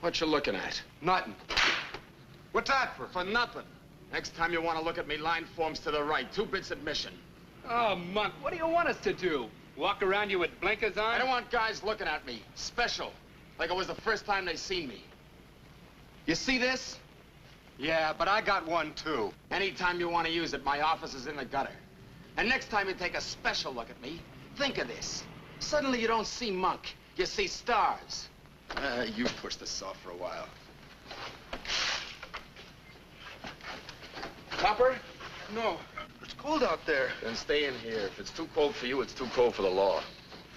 What you looking at? Nothing. What's that for? For nothing. Next time you want to look at me, line forms to the right. 2 bits admission. Oh, Monk, what do you want us to do? Walk around you with blinkers on? I don't want guys looking at me. Special. Like it was the first time they seen me. You see this? Yeah, but I got one, too. Anytime you want to use it, my office is in the gutter. And next time you take a special look at me, think of this. Suddenly you don't see Monk. You see stars. You push this off for a while. Copper? No. It's cold out there. Then stay in here. If it's too cold for you, it's too cold for the law.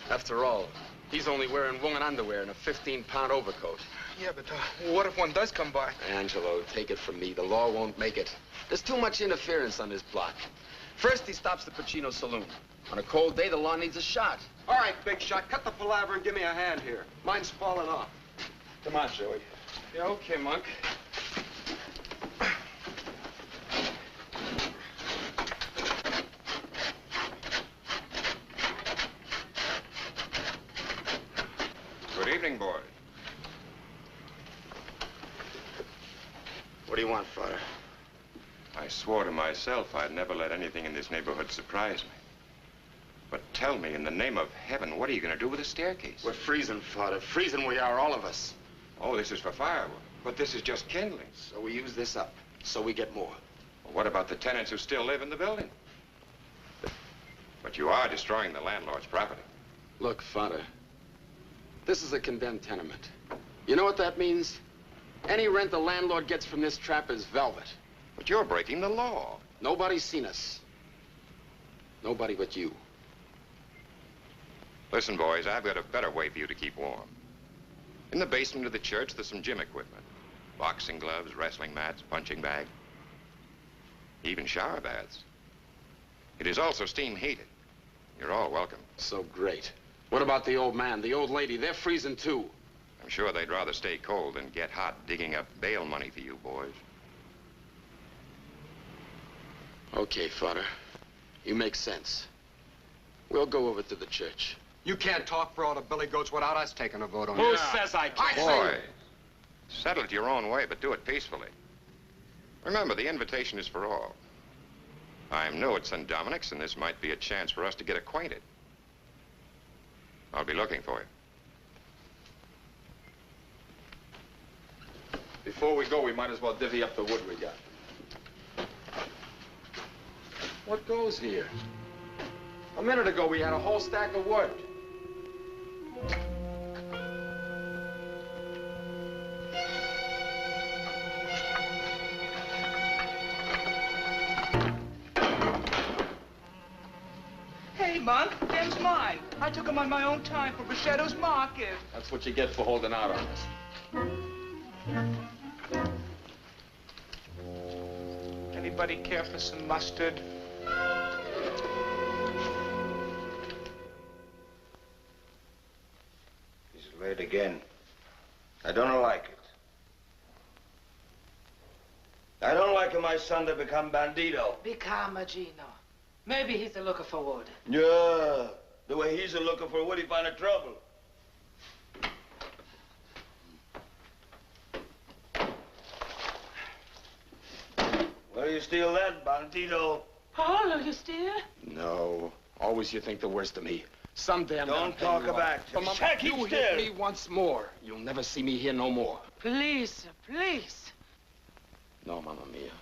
After all, he's only wearing woman underwear and a 15-pound overcoat. Yeah, but what if one does come by? Angelo, take it from me. The law won't make it. There's too much interference on this block. First, he stops the Pacino Saloon. On a cold day, the law needs a shot. All right, big shot, cut the palaver and give me a hand here. Mine's falling off. Come on, Joey. Yeah, okay, Monk. Good evening, boys. What do you want, Father? I swore to myself I'd never let anything in this neighborhood surprise me. But tell me, in the name of heaven, what are you going to do with the staircase? We're freezing, Father. Freezing we are, all of us. Oh, this is for firewood. But this is just kindling. So we use this up, so we get more. Well, what about the tenants who still live in the building? But you are destroying the landlord's property. Look, Father, this is a condemned tenement. You know what that means? Any rent the landlord gets from this trap is velvet. But you're breaking the law. Nobody's seen us. Nobody but you. Listen, boys, I've got a better way for you to keep warm. In the basement of the church, there's some gym equipment. Boxing gloves, wrestling mats, punching bag. Even shower baths. It is also steam heated. You're all welcome. So great. What about the old man, the old lady? They're freezing too. I'm sure they'd rather stay cold than get hot digging up bail money for you boys. Okay, Father. You make sense. We'll go over to the church. You can't talk for all the billy goats without us taking a vote on Who it. says I can't? Boys, settle it your own way, but do it peacefully. Remember, the invitation is for all. I'm new at St. Dominic's, and this might be a chance for us to get acquainted. I'll be looking for you. Before we go, we might as well divvy up the wood we got. What goes here? A minute ago, we had a whole stack of wood. Hey, Monk, them's mine. I took them on my own time for Brachetto's market. That's what you get for holding out on us. Anybody care for some mustard? He's late again. I don't like it. I don't like my son to become bandito. Be calm, Gino. Maybe he's a looking for wood. Yeah, the way he's a looking for wood, he find a trouble. Where you steal that, bandito? Paulo, you steal? No. Always you think the worst of me. Some damn Don't talk about But Mama, Check, you keep hit still. me once more. You'll never see me here no more. Please, sir, please. No, Mamma Mia.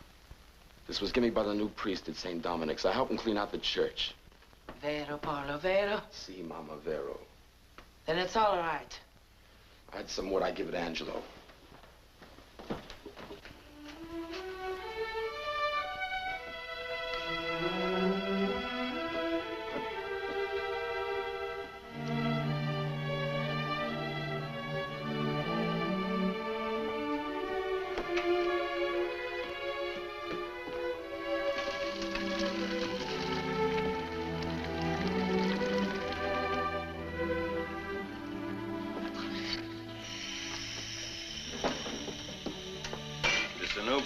This was given me by the new priest at St. Dominic's. I helped him clean out the church. Vero, Paulo, vero. Si, Mama Vero. Then it's all right. I had some wood. I give it to Angelo.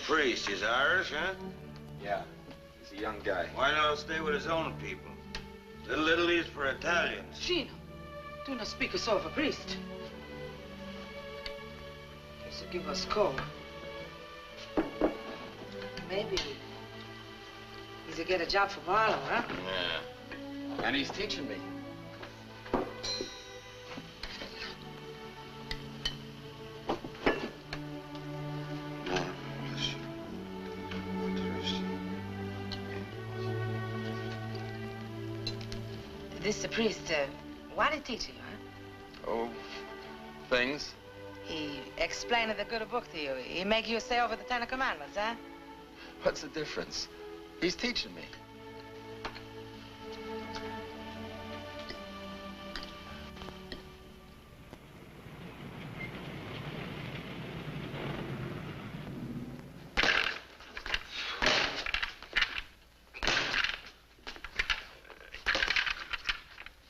Priest, he's Irish, huh? Yeah, he's a young guy. Why not stay with his own people? Little Italy's for Italians. Gino, do not speak so of a priest. to give us a call. Maybe he's to get a job for Marlon, huh? Yeah. And he's teaching me. This the priest, what did he teach you, huh? Oh, things. He explained the good book to you. He make you say over the Ten Commandments, huh? What's the difference? He's teaching me.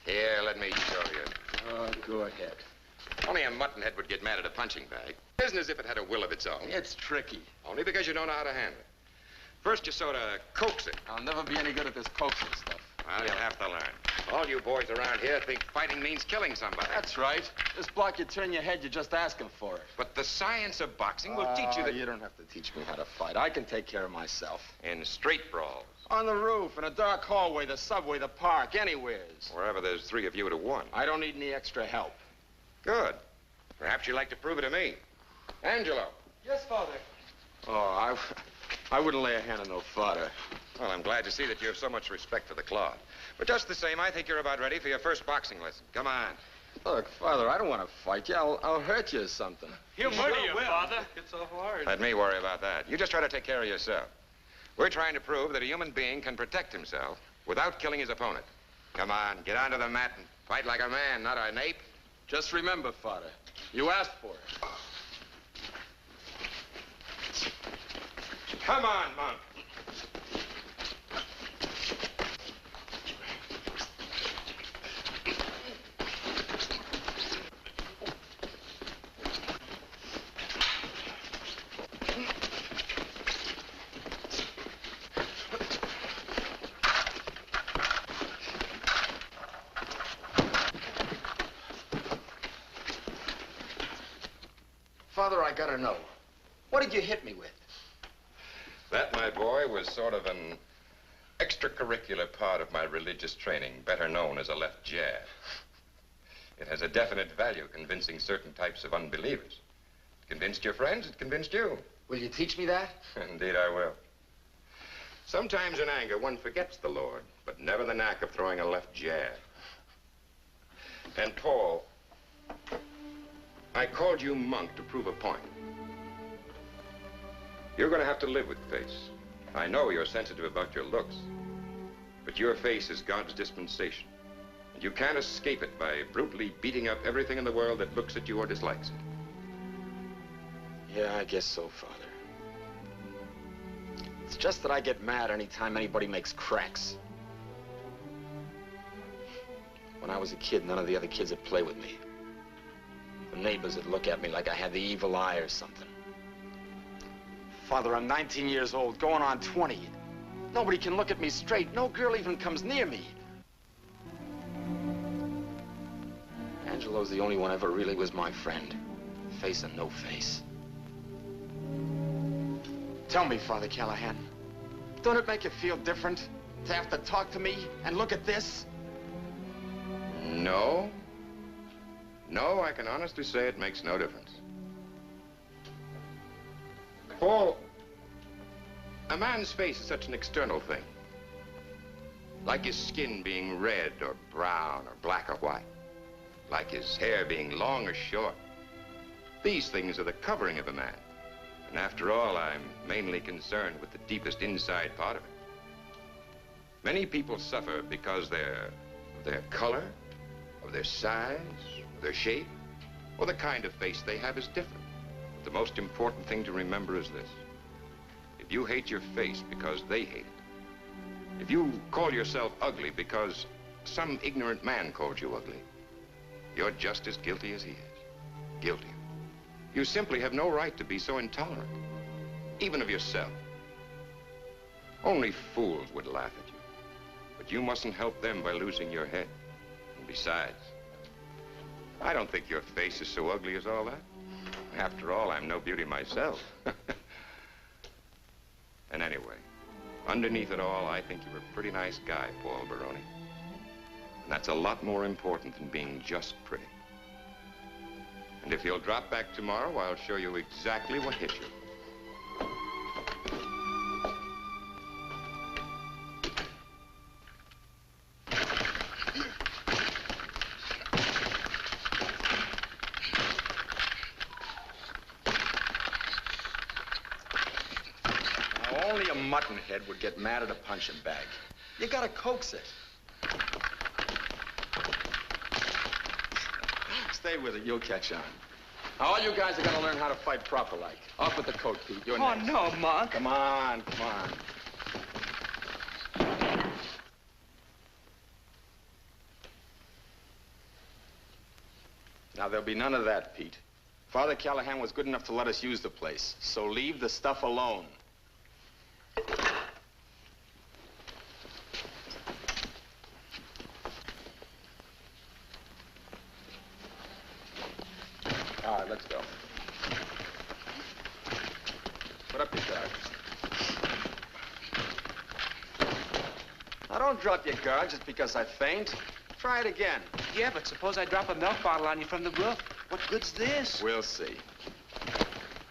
Here, let me show you. Oh, go ahead. Only a muttonhead would get mad at a punching bag. It isn't as if it had a will of its own. It's tricky. Only because you don't know how to handle it. First, you sort of coax it. I'll never be any good at this coaxing stuff. Well, you'll have to learn. All you boys around here think fighting means killing somebody. That's right. This block, you turn your head, you're just asking for it. But the science of boxing will teach you that... You don't have to teach me how to fight. I can take care of myself. In street brawls. On the roof, in a dark hallway, the subway, the park, anywheres. Wherever there's 3 of you to 1. I don't need any extra help. Good. Perhaps you'd like to prove it to me. Angelo. Yes, Father. Oh, I wouldn't lay a hand on no fodder. Well, I'm glad to see that you have so much respect for the cloth. But just the same, I think you're about ready for your first boxing lesson. Come on. Look, Father, I don't want to fight you. I'll hurt you or something. He'll murder you, Father. It's so hard. Let me worry about that. You just try to take care of yourself. We're trying to prove that a human being can protect himself without killing his opponent. Come on, get onto the mat and fight like a man, not an ape. Just remember, Father, you asked for it. Come on, Monk. Father, I gotta know. What did you hit me with? That, my boy, was sort of an extracurricular part of my religious training, better known as a left jab. It has a definite value convincing certain types of unbelievers. It convinced your friends, it convinced you. Will you teach me that? Indeed, I will. Sometimes in anger, one forgets the Lord, but never the knack of throwing a left jab. And Paul, I called you Monk to prove a point. You're going to have to live with face. I know you're sensitive about your looks, but your face is God's dispensation, and you can't escape it by brutally beating up everything in the world that looks at you or dislikes it. Yeah, I guess so, Father. It's just that I get mad anytime anybody makes cracks. When I was a kid, none of the other kids would play with me. The neighbors would look at me like I had the evil eye or something. Father, I'm 19 years old, going on 20. Nobody can look at me straight. No girl even comes near me. Angelo's the only one ever really was my friend. Face and no face. Tell me, Father Callahan, don't it make you feel different to have to talk to me and look at this? No. No, I can honestly say it makes no difference. Paul, a man's face is such an external thing. Like his skin being red or brown or black or white. Like his hair being long or short. These things are the covering of a man. And after all, I'm mainly concerned with the deepest inside part of it. Many people suffer because of their color, of their size, their shape, or the kind of face they have is different. But the most important thing to remember is this. If you hate your face because they hate it, if you call yourself ugly because some ignorant man called you ugly, you're just as guilty as he is. Guilty. You simply have no right to be so intolerant, even of yourself. Only fools would laugh at you, but you mustn't help them by losing your head. And besides, I don't think your face is so ugly as all that. After all, I'm no beauty myself. And anyway, underneath it all, I think you're a pretty nice guy, Paul Baroni. And that's a lot more important than being just pretty. And if you'll drop back tomorrow, I'll show you exactly what hit you. Now, only a muttonhead would get mad at a punching bag. You gotta coax it. Stay with it, you'll catch on. Now, all you guys are gonna learn how to fight proper like. Off with the coat, Pete. You're Oh, next. no, Monk. Come on, come on. Now, there'll be none of that, Pete. Father Callahan was good enough to let us use the place, so leave the stuff alone. All right, let's go. Put up your guard. Now, don't drop your guard just because I faint. Try it again. Yeah, but suppose I drop a milk bottle on you from the roof. What good's this? We'll see.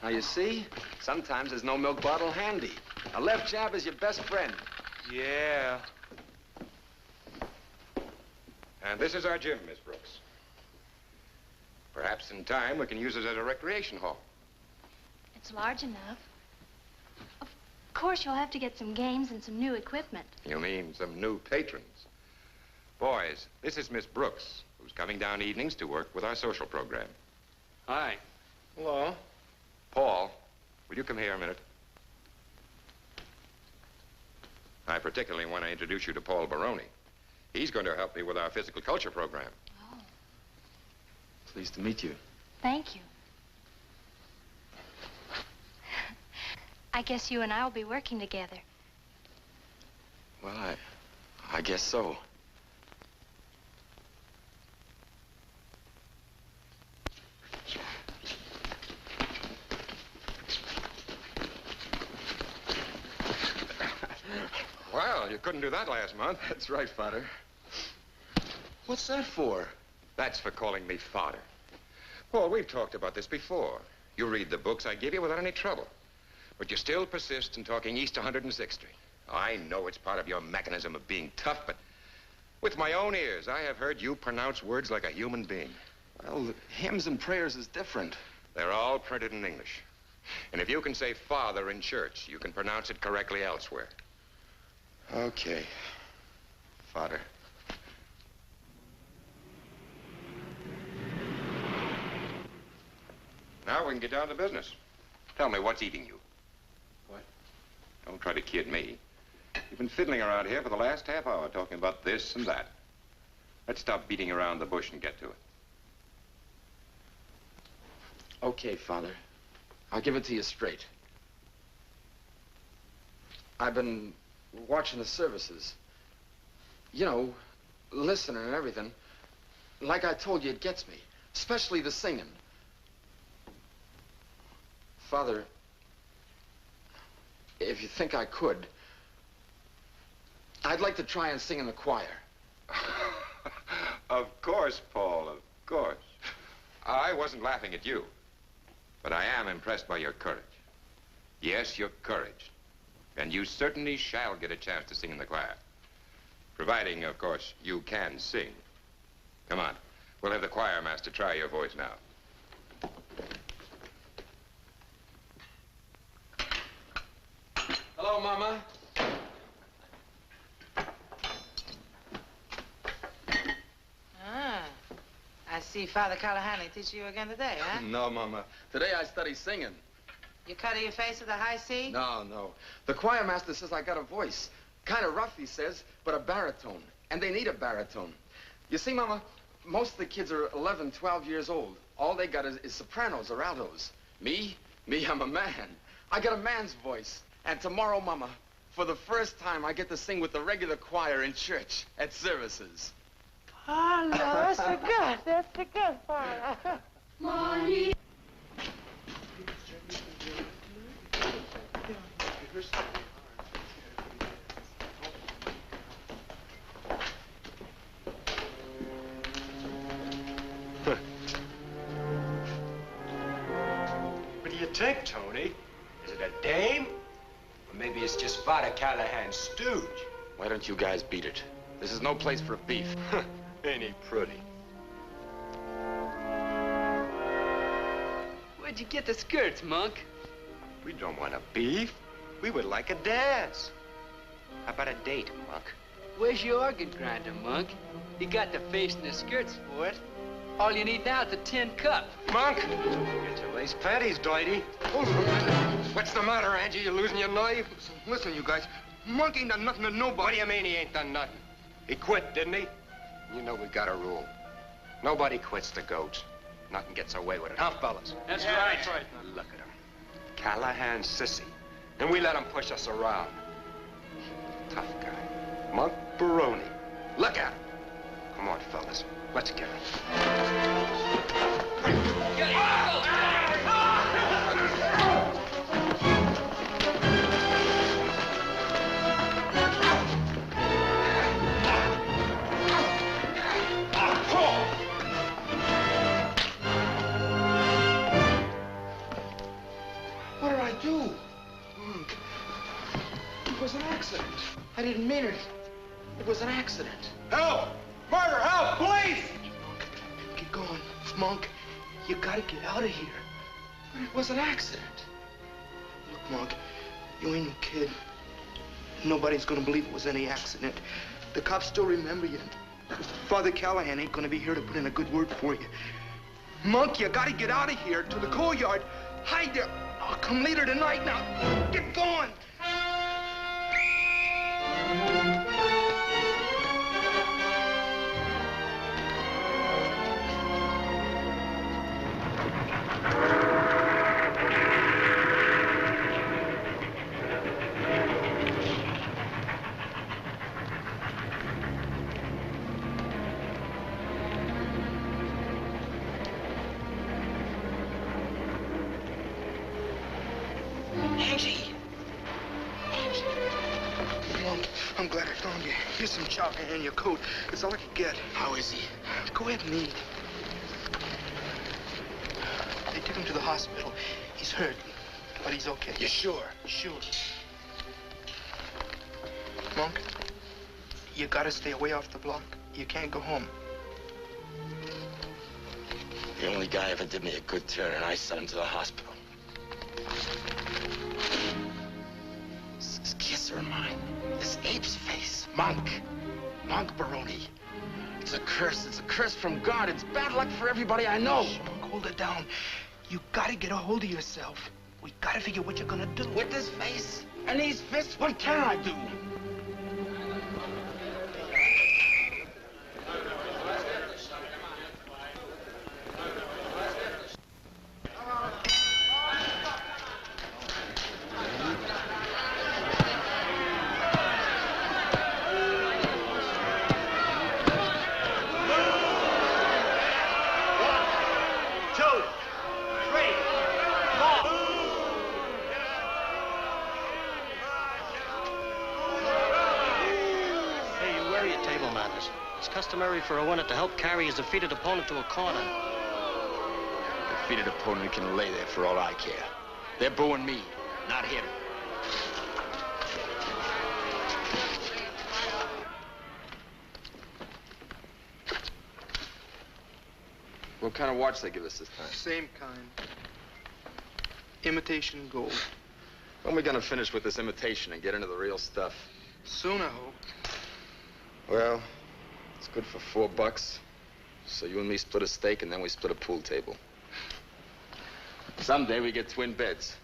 Now, you see, sometimes there's no milk bottle handy. A left jab is your best friend. Yeah. And this is our gym, Miss Brooks. Perhaps in time we can use it as a recreation hall. It's large enough. Of course, you'll have to get some games and some new equipment. You mean some new patrons? Boys, this is Miss Brooks, who's coming down evenings to work with our social program. Hi. Hello. Paul, will you come here a minute? I particularly want to introduce you to Paul Baroni. He's going to help me with our physical culture program. Oh, Pleased to meet you. thank you. I guess you and I will be working together. Well, I guess so. Well, you couldn't do that last month. That's right, Father. What's that for? That's for calling me father. Paul, we've talked about this before. You read the books I give you without any trouble. But you still persist in talking East 106th Street. I know it's part of your mechanism of being tough, but with my own ears, I have heard you pronounce words like a human being. Well, hymns and prayers is different. They're all printed in English. And if you can say father in church, you can pronounce it correctly elsewhere. Okay. Father. Now we can get down to business. Tell me, what's eating you? What? Don't try to kid me. You've been fiddling around here for the last half hour talking about this and that. Let's stop beating around the bush and get to it. Okay, Father. I'll give it to you straight. I've been watching the services. You know, listening and everything. Like I told you, it gets me. Especially the singing. Father, if you think I could, I'd like to try and sing in the choir. Of course, Paul, of course. I wasn't laughing at you, but I am impressed by your courage. Yes, your courage. And you certainly shall get a chance to sing in the choir. Providing, of course, you can sing. Come on. We'll have the choir master try your voice now. Hello, Mama. Ah, I see Father Callahan teaching you again today, huh? No, Mama. Today I study singing. You cut your face with a high C? No. The choir master says I got a voice. Kind of rough, he says, but a baritone. And they need a baritone. You see, Mama, most of the kids are 11, 12 years old. All they got is sopranos or altos. Me, I'm a man. I got a man's voice. And tomorrow, Mama, for the first time, I get to sing with the regular choir in church at services. Oh, no, that's so good. That's so good, Father. Mommy. you think, Tony? Is it a dame? Or maybe it's just Father Callahan's stooge? Why don't you guys beat it? This is no place for a beef. Ain't he pretty? Where'd you get the skirts, Monk? We don't want a beef. We would like a dance. How about a date, Monk? Where's your organ grinder, Monk? You got the face and the skirts for it. All you need now is a tin cup. Monk! Get your lace panties, Doity. Hold on a minute. What's the matter, Angie? You losing your knife? Listen, you guys. Monk ain't done nothing to nobody. What do you mean he ain't done nothing? He quit, didn't he? You know we got a rule. Nobody quits the goats. Nothing gets away with it, huh, fellas? That's right. Now look at him. Callahan's sissy. And we let him push us around. Tough guy. Monk Baroni. Look at him. Come on, fellas. Let's get him. What did I do? Monk, it was an accident. I didn't mean it. It was an accident. Help! Murder! Help! Police! Monk, get going. Monk, you gotta get out of here. But it was an accident. Look, Monk, you ain't no kid. Nobody's gonna believe it was any accident. The cops still remember you. Father Callahan ain't gonna be here to put in a good word for you. Monk, you gotta get out of here to the coal yard. Hide there. I'll come later tonight now. Get going. I'm glad I found you. Here's some chocolate and your coat. It's all I could get. How is he? Go ahead and eat. They took him to the hospital. He's hurt, but he's okay. You sure? Sure. Monk, you gotta stay away off the block. You can't go home. The only guy ever did me a good turn, and I sent him to the hospital. This kisser of mine. This ape's face. Monk. Monk Baroni. It's a curse. It's a curse from God. It's bad luck for everybody I know. Monk, hold it down. You gotta get a hold of yourself. We gotta figure what you're gonna do. With this face and these fists, what can I do? Customary for a winner to help carry his defeated opponent to a corner. Defeated opponent can lay there for all I care. They're booing me, not him. What kind of watch they give us this time? Same kind. Imitation gold. When are we gonna finish with this imitation and get into the real stuff? Soon, I hope. Well, it's good for $4. So you and me split a steak, and then we split a pool table. Someday we get twin beds.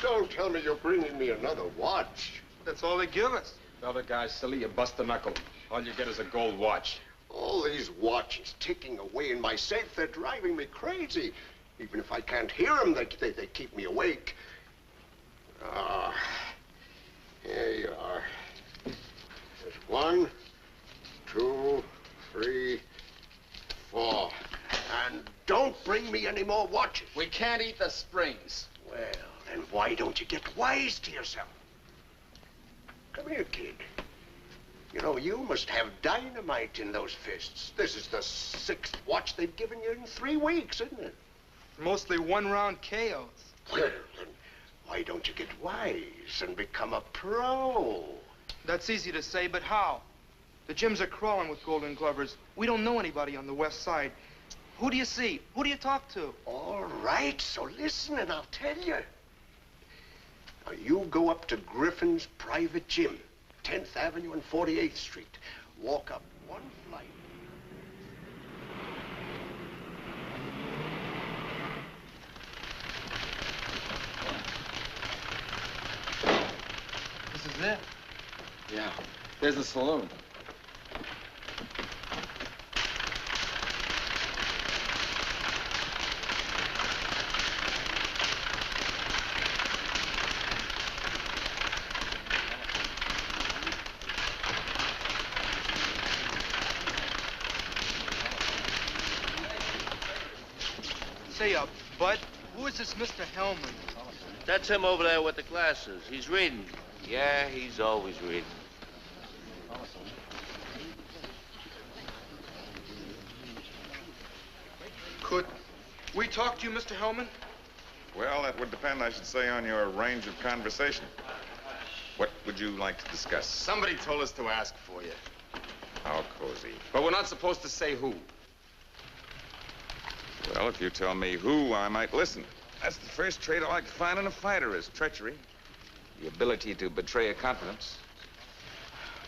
Don't tell me you're bringing me another watch. That's all they give us. Other guy's silly, you bust a knuckle. All you get is a gold watch. All these watches ticking away in my safe, they're driving me crazy. Even if I can't hear them, they keep me awake. Ah, here you are. There's 1, 2, 3, 4. bring me any more watches. We can't eat the springs. Well, then why don't you get wise to yourself? Come here, kid. You know, you must have dynamite in those fists. This is the 6th watch they've given you in 3 weeks, isn't it? Mostly one-round KOs. Well, then why don't you get wise and become a pro? That's easy to say, but how? The gyms are crawling with golden glovers. We don't know anybody on the west side. Who do you see? Who do you talk to? All right, so listen and I'll tell you. Now, you go up to Griffin's private gym, 10th Avenue and 48th Street. Walk up 1 flight. This is it. Yeah, there's the saloon. Say, Bud, who is this Mr. Hellman? That's him over there with the glasses. He's reading. Yeah, he's always reading. Could we talk to you, Mr. Hellman? Well, that would depend, I should say, on your range of conversation. What would you like to discuss? Somebody told us to ask for you. How cozy. But we're not supposed to say who. Well, if you tell me who, I might listen. That's the first trait I like to find in a fighter is treachery. The ability to betray a confidence.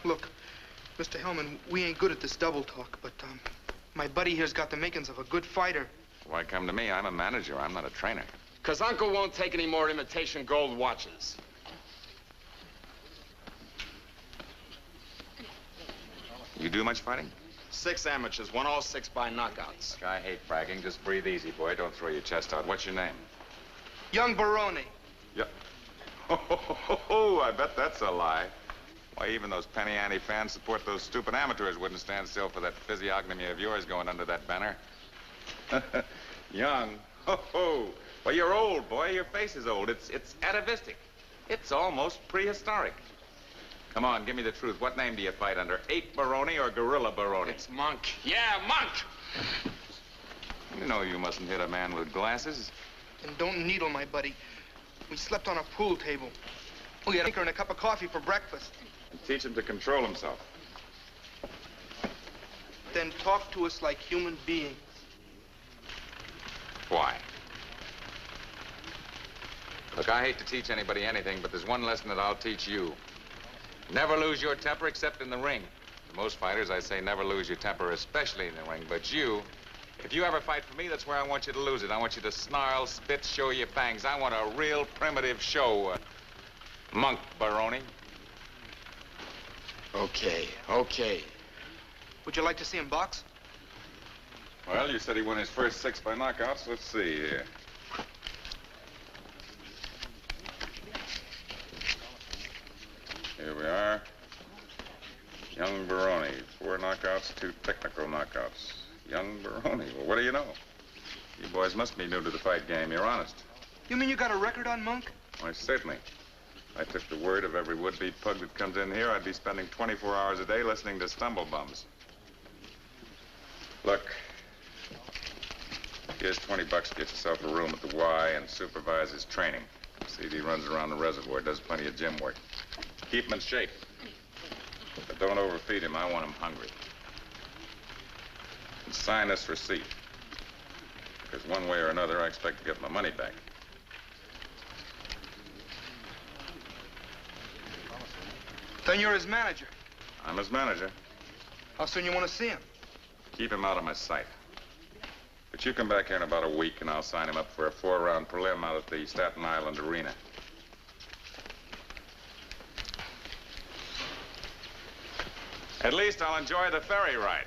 Look, Mr. Hellman, we ain't good at this double talk, but, my buddy here's got the makings of a good fighter. Why come to me? I'm a manager. I'm not a trainer. 'Cause Uncle won't take any more imitation gold watches. You do much fighting? 6 amateurs, won all 6 by knockouts. Look, I hate bragging. Just breathe easy, boy. Don't throw your chest out. What's your name? Young Baroni. Yeah. Oh, I bet that's a lie. Why, even those penny ante fans support those stupid amateurs wouldn't stand still for that physiognomy of yours going under that banner. Young. Oh, well, you're old, boy. Your face is old. It's atavistic. It's almost prehistoric. Come on, give me the truth. What name do you fight under? Ape Baroni or Gorilla Baroni? It's Monk. Yeah, Monk! You know you mustn't hit a man with glasses. And don't needle my buddy. We slept on a pool table. We had a drink and a cup of coffee for breakfast. And teach him to control himself. Then talk to us like human beings. Why? Look, I hate to teach anybody anything, but there's one lesson that I'll teach you. Never lose your temper except in the ring. To most fighters, I say never lose your temper, especially in the ring. But you, if you ever fight for me, that's where I want you to lose it. I want you to snarl, spit, show your fangs. I want a real primitive show. Monk Baroni. Okay, okay. Would you like to see him box? Well, you said he won his first 6 by knockouts. Let's see here. Here we are. Young Baroni. 4 knockouts, 2 technical knockouts. Young Baroni. Well, what do you know? You boys must be new to the fight game. You're honest. You mean you got a record on Monk? Why, certainly. If I took the word of every would-be pug that comes in here, I'd be spending 24 hours a day listening to stumble-bums. Look, here's 20 bucks to get yourself a room at the Y and supervise his training. See if he runs around the reservoir, does plenty of gym work. Keep him in shape. But don't overfeed him. I want him hungry. And sign this receipt. Because one way or another, I expect to get my money back. Then you're his manager. I'm his manager. How soon you want to see him? Keep him out of my sight. But you come back here in about a week, and I'll sign him up for a 4-round prelim out at the Staten Island Arena. At least I'll enjoy the ferry ride.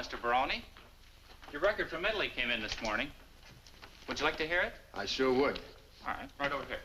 Mr. Baroni. Your record from Italy came in this morning. Would you like to hear it? I sure would. All right, right over here.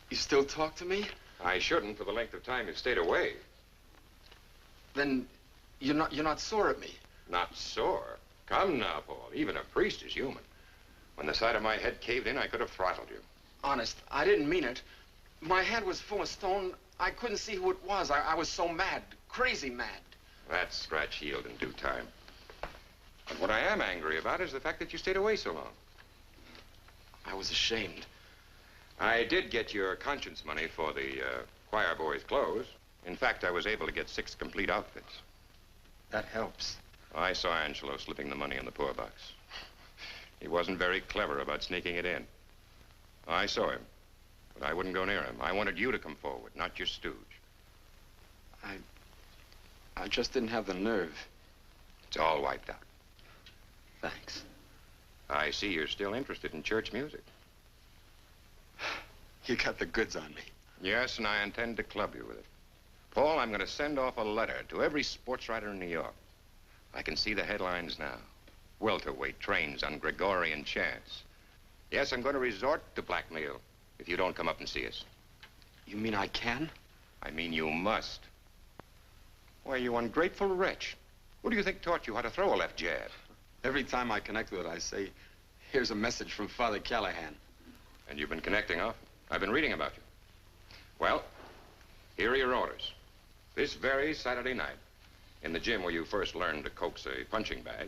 You still talk to me? I shouldn't for the length of time you've stayed away. Then you're not sore at me? Not sore? Come now, Paul. Even a priest is human. When the side of my head caved in, I could have throttled you. Honest, I didn't mean it. My head was full of stone. I couldn't see who it was. I was so mad, crazy mad. That scratch healed in due time. But what I am angry about is the fact that you stayed away so long. I was ashamed. I did get your conscience money for the choir boys' clothes. In fact, I was able to get 6 complete outfits. That helps. I saw Angelo slipping the money in the poor box. He wasn't very clever about sneaking it in. I saw him, but I wouldn't go near him. I wanted you to come forward, not your stooge. I just didn't have the nerve. It's all wiped out. Thanks. I see you're still interested in church music. You got the goods on me. Yes, and I intend to club you with it. Paul, I'm going to send off a letter to every sports writer in New York. I can see the headlines now. Welterweight trains on Gregorian chance. Yes, I'm going to resort to blackmail if you don't come up and see us. You mean I can? I mean you must. Why, you ungrateful wretch. Who do you think taught you how to throw a left jab? Every time I connect with it, I say, here's a message from Father Callahan. And you've been connecting often. I've been reading about you. Well, here are your orders. This very Saturday night, in the gym where you first learned to coax a punching bag,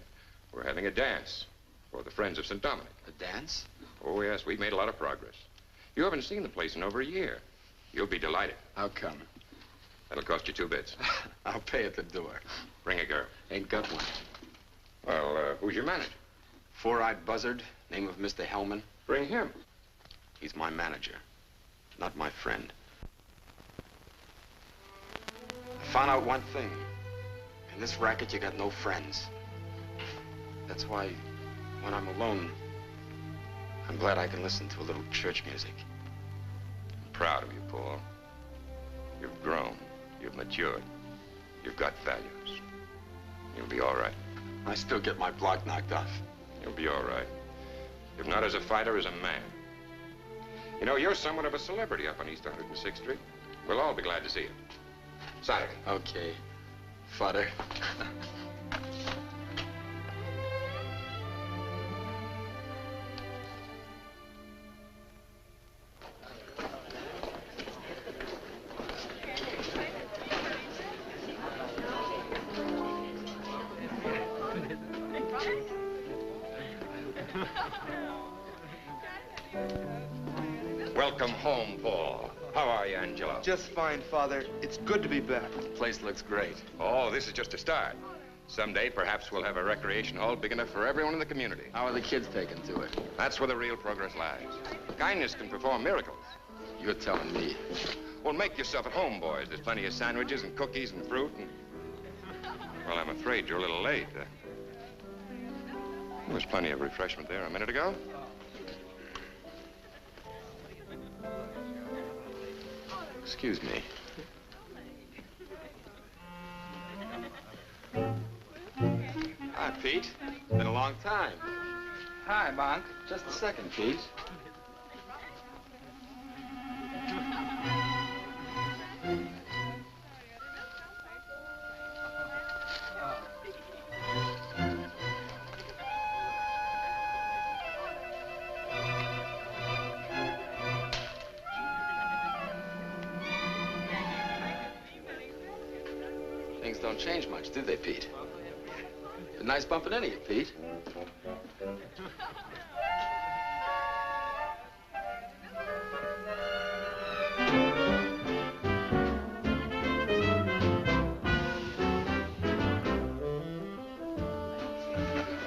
we're having a dance for the Friends of St. Dominic. A dance? Oh, yes, we've made a lot of progress. You haven't seen the place in over a year. You'll be delighted. How come? That'll cost you 2 bits. I'll pay at the door. Bring a girl. Ain't got one. Well, who's your manager? Four-eyed buzzard, name of Mr. Hellman. Bring him. He's my manager, not my friend. I found out one thing. In this racket, you got no friends. That's why, when I'm alone, I'm glad I can listen to a little church music. I'm proud of you, Paul. You've grown. You've matured. You've got values. You'll be all right. I still get my block knocked off. You'll be all right. If not as a fighter, as a man. You know, you're somewhat of a celebrity up on East 106th Street. We'll all be glad to see you. Saturday. Okay. Fodder. Welcome home, Paul. How are you, Angelo? Just fine, Father. It's good to be back. The place looks great. Oh, this is just a start. Someday, perhaps we'll have a recreation hall big enough for everyone in the community. How are the kids taking to it? That's where the real progress lies. Kindness can perform miracles. You're telling me. Well, make yourself at home, boys. There's plenty of sandwiches and cookies and fruit and... Well, I'm afraid you're a little late. There was plenty of refreshment there a minute ago. Excuse me. Hi, Pete. Been a long time. Hi, Monk. Just a second, Pete. don't change much, do they, Pete? A nice bumping into you, Pete.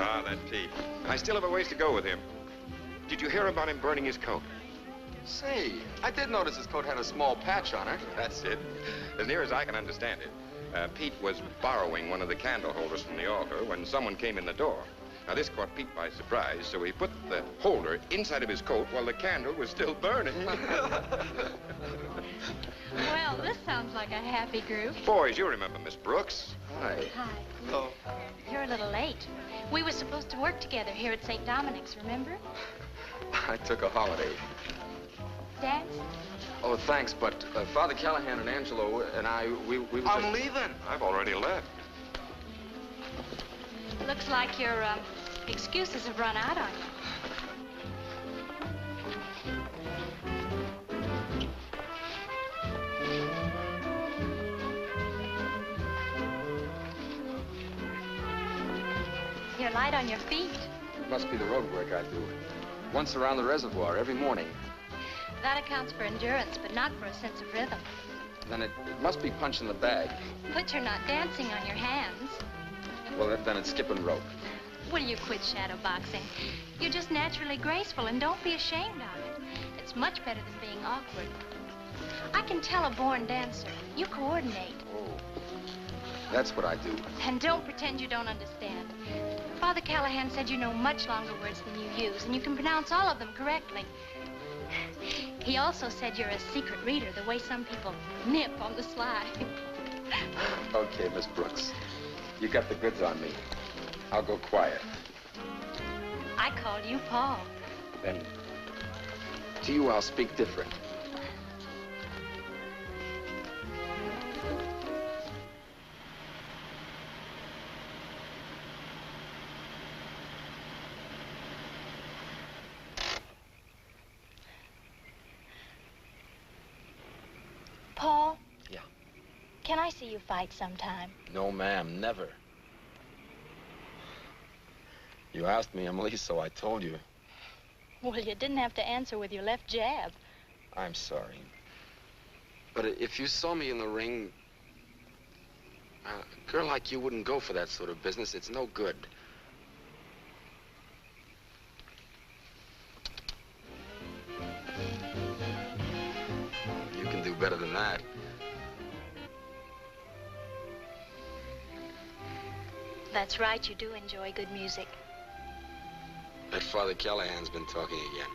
Ah, that Pete. I still have a ways to go with him. Did you hear about him burning his coat? Say, I did notice his coat had a small patch on it. That's it. As near as I can understand it, Pete was borrowing one of the candle holders from the altar when someone came in the door. Now, this caught Pete by surprise, so he put the holder inside of his coat while the candle was still burning. Well, this sounds like a happy group. Boys, you remember Miss Brooks. Hi. Hi. Oh. You're a little late. We were supposed to work together here at St. Dominic's, remember? I took a holiday. Dance? Oh, thanks, but Father Callahan and Angelo and we were just... I'm leaving. I've already left. Looks like your excuses have run out on you. You're light on your feet. Must be the road work I do. Once around the reservoir every morning. That accounts for endurance, but not for a sense of rhythm. Then it must be punching the bag. But you're not dancing on your hands. Well, then it's skipping rope. Will you quit shadow boxing? You're just naturally graceful, and don't be ashamed of it. It's much better than being awkward. I can tell a born dancer. You coordinate. Oh, that's what I do. And don't pretend you don't understand. Father Callahan said you know much longer words than you use, and you can pronounce all of them correctly. He also said you're a secret reader, the way some people nip on the sly. Okay, Miss Brooks. You got the goods on me. I'll go quiet. I called you Paul. Then, to you, I'll speak different. Paul? Yeah. Can I see you fight sometime? No, ma'am, never. You asked me, Emily, so I told you. Well, you didn't have to answer with your left jab. I'm sorry. But if you saw me in the ring, a girl like you wouldn't go for that sort of business. It's no good. You can do better than that. That's right, you do enjoy good music. That Father Callahan's been talking again.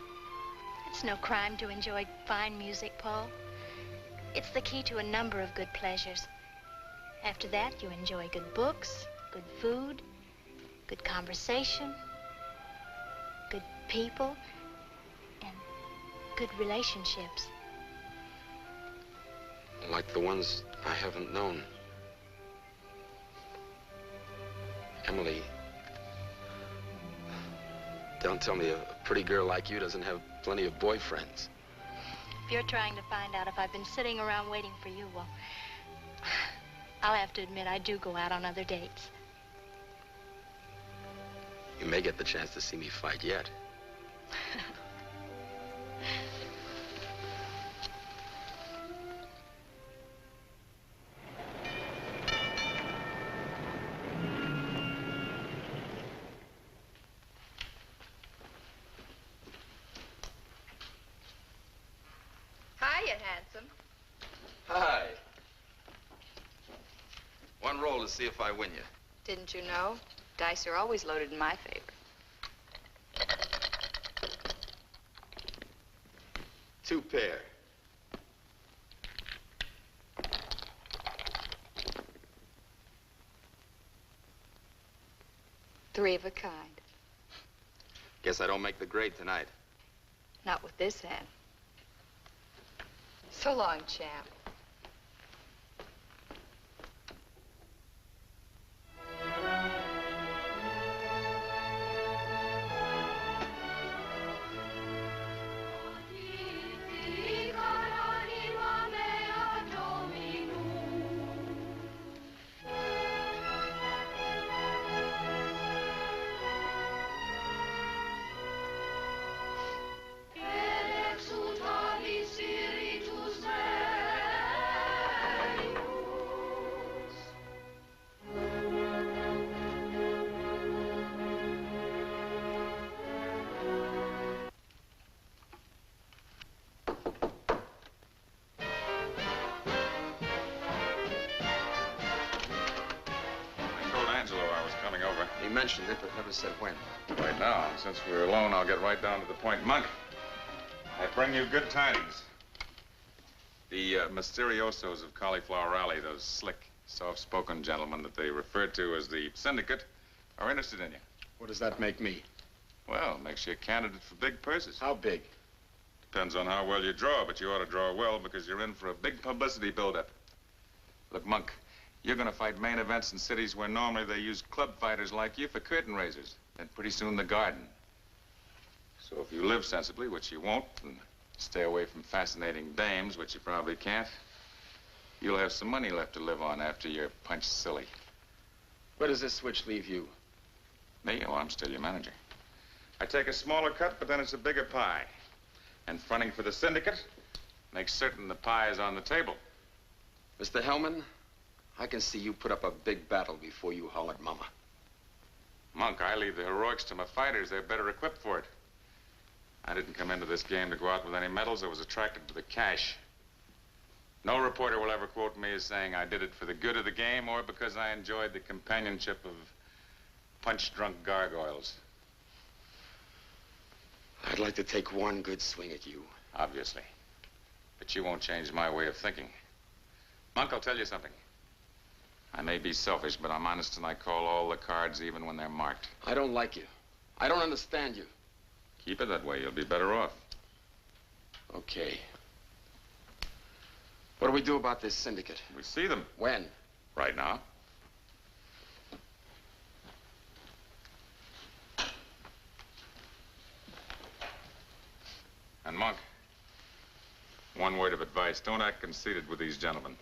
It's no crime to enjoy fine music, Paul. It's the key to a number of good pleasures. After that, you enjoy good books, good food, good conversation, good people, and good relationships. Like the ones I haven't known. Emily, don't tell me a pretty girl like you doesn't have plenty of boyfriends. If you're trying to find out if I've been sitting around waiting for you, well, I'll have to admit I do go out on other dates. You may get the chance to see me fight yet. Hiya, handsome. Hi. One roll to see if I win you. Didn't you know? Dice are always loaded in my favor. 2 pair. Three of a kind. Guess I don't make the grade tonight. Not with this hand. So long, champ. mentioned it, but never said when. Right now, since we're alone, I'll get right down to the point. Monk, I bring you good tidings. The Mysteriosos of Cauliflower Alley, those slick, soft-spoken gentlemen that they refer to as the syndicate, are interested in you. What does that make me? Well, makes you a candidate for big purses. How big? Depends on how well you draw, but you ought to draw well because you're in for a big publicity buildup. Look, Monk, you're going to fight main events in cities where normally they use club fighters like you for curtain raisers. And pretty soon the garden. So if you live sensibly, which you won't, and stay away from fascinating dames, which you probably can't, you'll have some money left to live on after you're punched silly. Where does this switch leave you? Me? Oh, I'm still your manager. I take a smaller cut, but then it's a bigger pie. And fronting for the syndicate makes certain the pie is on the table. Mr. Hellman, I can see you put up a big battle before you holler at Mama. Monk, I leave the heroics to my fighters. They're better equipped for it. I didn't come into this game to go out with any medals. I was attracted to the cash. No reporter will ever quote me as saying I did it for the good of the game or because I enjoyed the companionship of punch-drunk gargoyles. I'd like to take one good swing at you. Obviously. But you won't change my way of thinking. Monk, I'll tell you something. I may be selfish, but I'm honest and I call all the cards even when they're marked. I don't like you. I don't understand you. Keep it that way. You'll be better off. Okay. What do we do about this syndicate? We see them. When? Right now. And Monk, one word of advice. Don't act conceited with these gentlemen.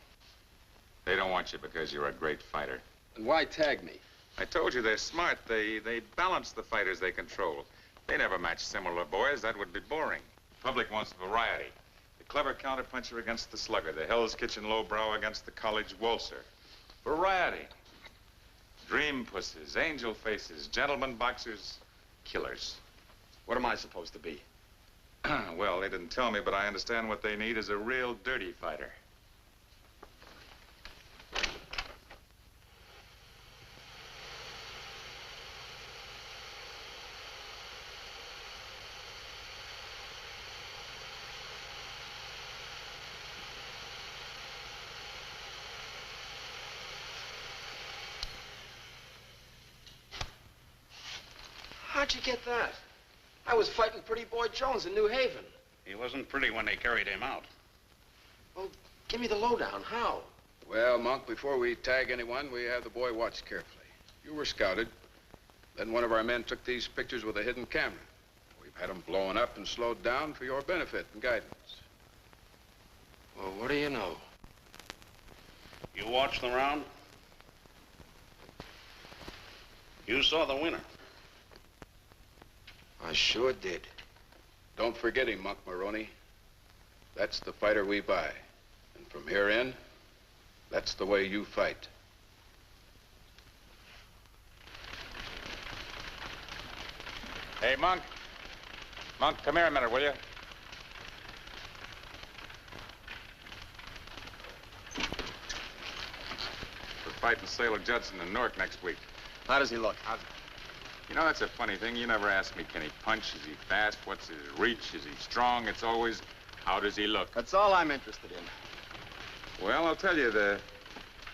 They don't want you because you're a great fighter. And why tag me? I told you they're smart. They balance the fighters they control. They never match similar boys. That would be boring. The public wants variety. The clever counterpuncher against the slugger. The Hell's Kitchen lowbrow against the college waltzer. Variety. Dream pussies, angel faces, gentlemen boxers, killers. What am I supposed to be? Well, they didn't tell me, but I understand what they need is a real dirty fighter. How'd you get that? I was fighting Pretty Boy Jones in New Haven. He wasn't pretty when they carried him out. Well, give me the lowdown. How? Well, Monk, before we tag anyone, we have the boy watched carefully. You were scouted. Then one of our men took these pictures with a hidden camera. We've had them blown up and slowed down for your benefit and guidance. Well, what do you know? You watched the round? You saw the winner. I sure did. Don't forget him, Monk Baroni. That's the fighter we buy. And from here in, that's the way you fight. Hey, Monk. Monk, come here a minute, will you? We're fighting Sailor Judson in Newark next week. How does he look? You know, that's a funny thing. You never ask me, can he punch? Is he fast? What's his reach? Is he strong? It's always, how does he look? That's all I'm interested in. Well, I'll tell you, the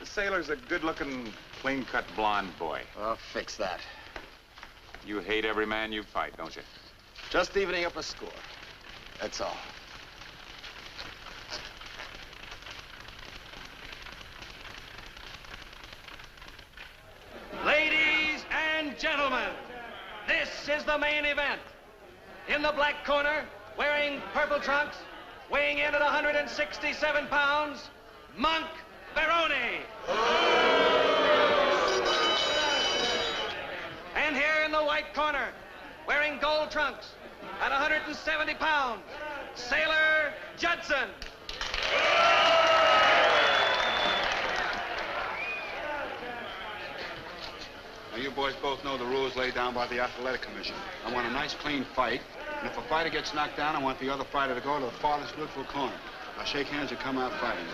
Sailor's a good-looking, clean-cut blonde boy. I'll fix that. You hate every man you fight, don't you? Just evening up a score. That's all. Ladies and gentlemen, this is the main event. In the black corner, wearing purple trunks, weighing in at 167 pounds, Monk Baroni. And here in the white corner, wearing gold trunks, at 170 pounds, Sailor Judson. Now, you boys both know the rules laid down by the Athletic Commission. I want a nice, clean fight. And if a fighter gets knocked down, I want the other fighter to go to the farthest neutral corner. I'll shake hands and come out fighting.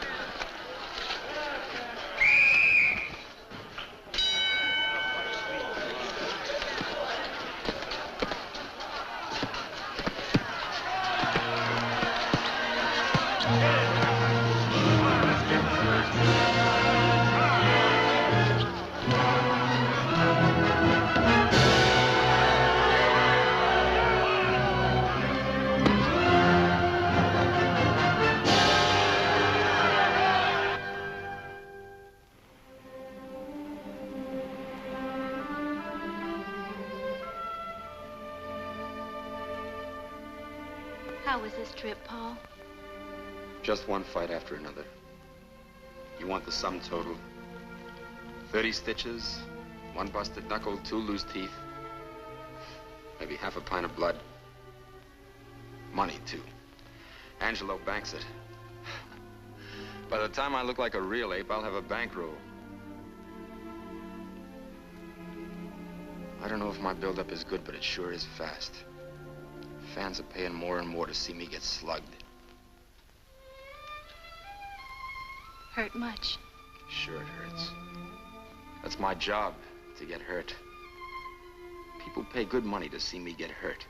How was this trip, Paul? Just one fight after another. You want the sum total? 30 stitches, 1 busted knuckle, 2 loose teeth, maybe half a pint of blood. Money, too. Angelo banks it. By the time I look like a real ape, I'll have a bankroll. I don't know if my build-up is good, but it sure is fast. Fans are paying more and more to see me get slugged. Hurt much? Sure it hurts. That's my job, to get hurt. People pay good money to see me get hurt.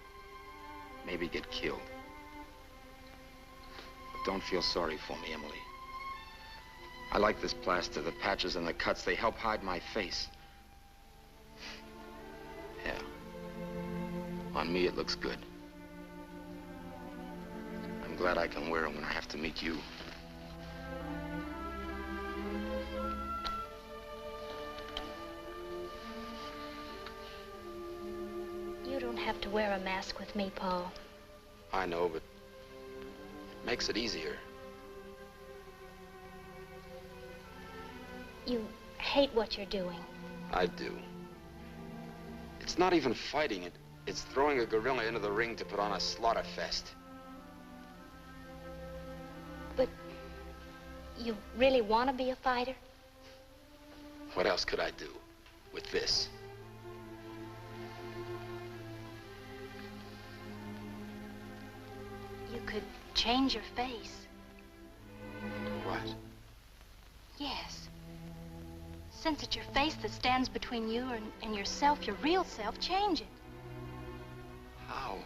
Maybe get killed. But don't feel sorry for me, Emily. I like this plaster. The patches and the cuts, they help hide my face. Yeah. On me, it looks good. I'm glad I can wear them when I have to meet you. You don't have to wear a mask with me, Paul. I know, but it makes it easier. You hate what you're doing. I do. It's not even fighting it. It's throwing a gorilla into the ring to put on a slaughter fest. But you really want to be a fighter? What else could I do with this? You could change your face. What? Yes. Since it's your face that stands between you and yourself, your real self, change it. How?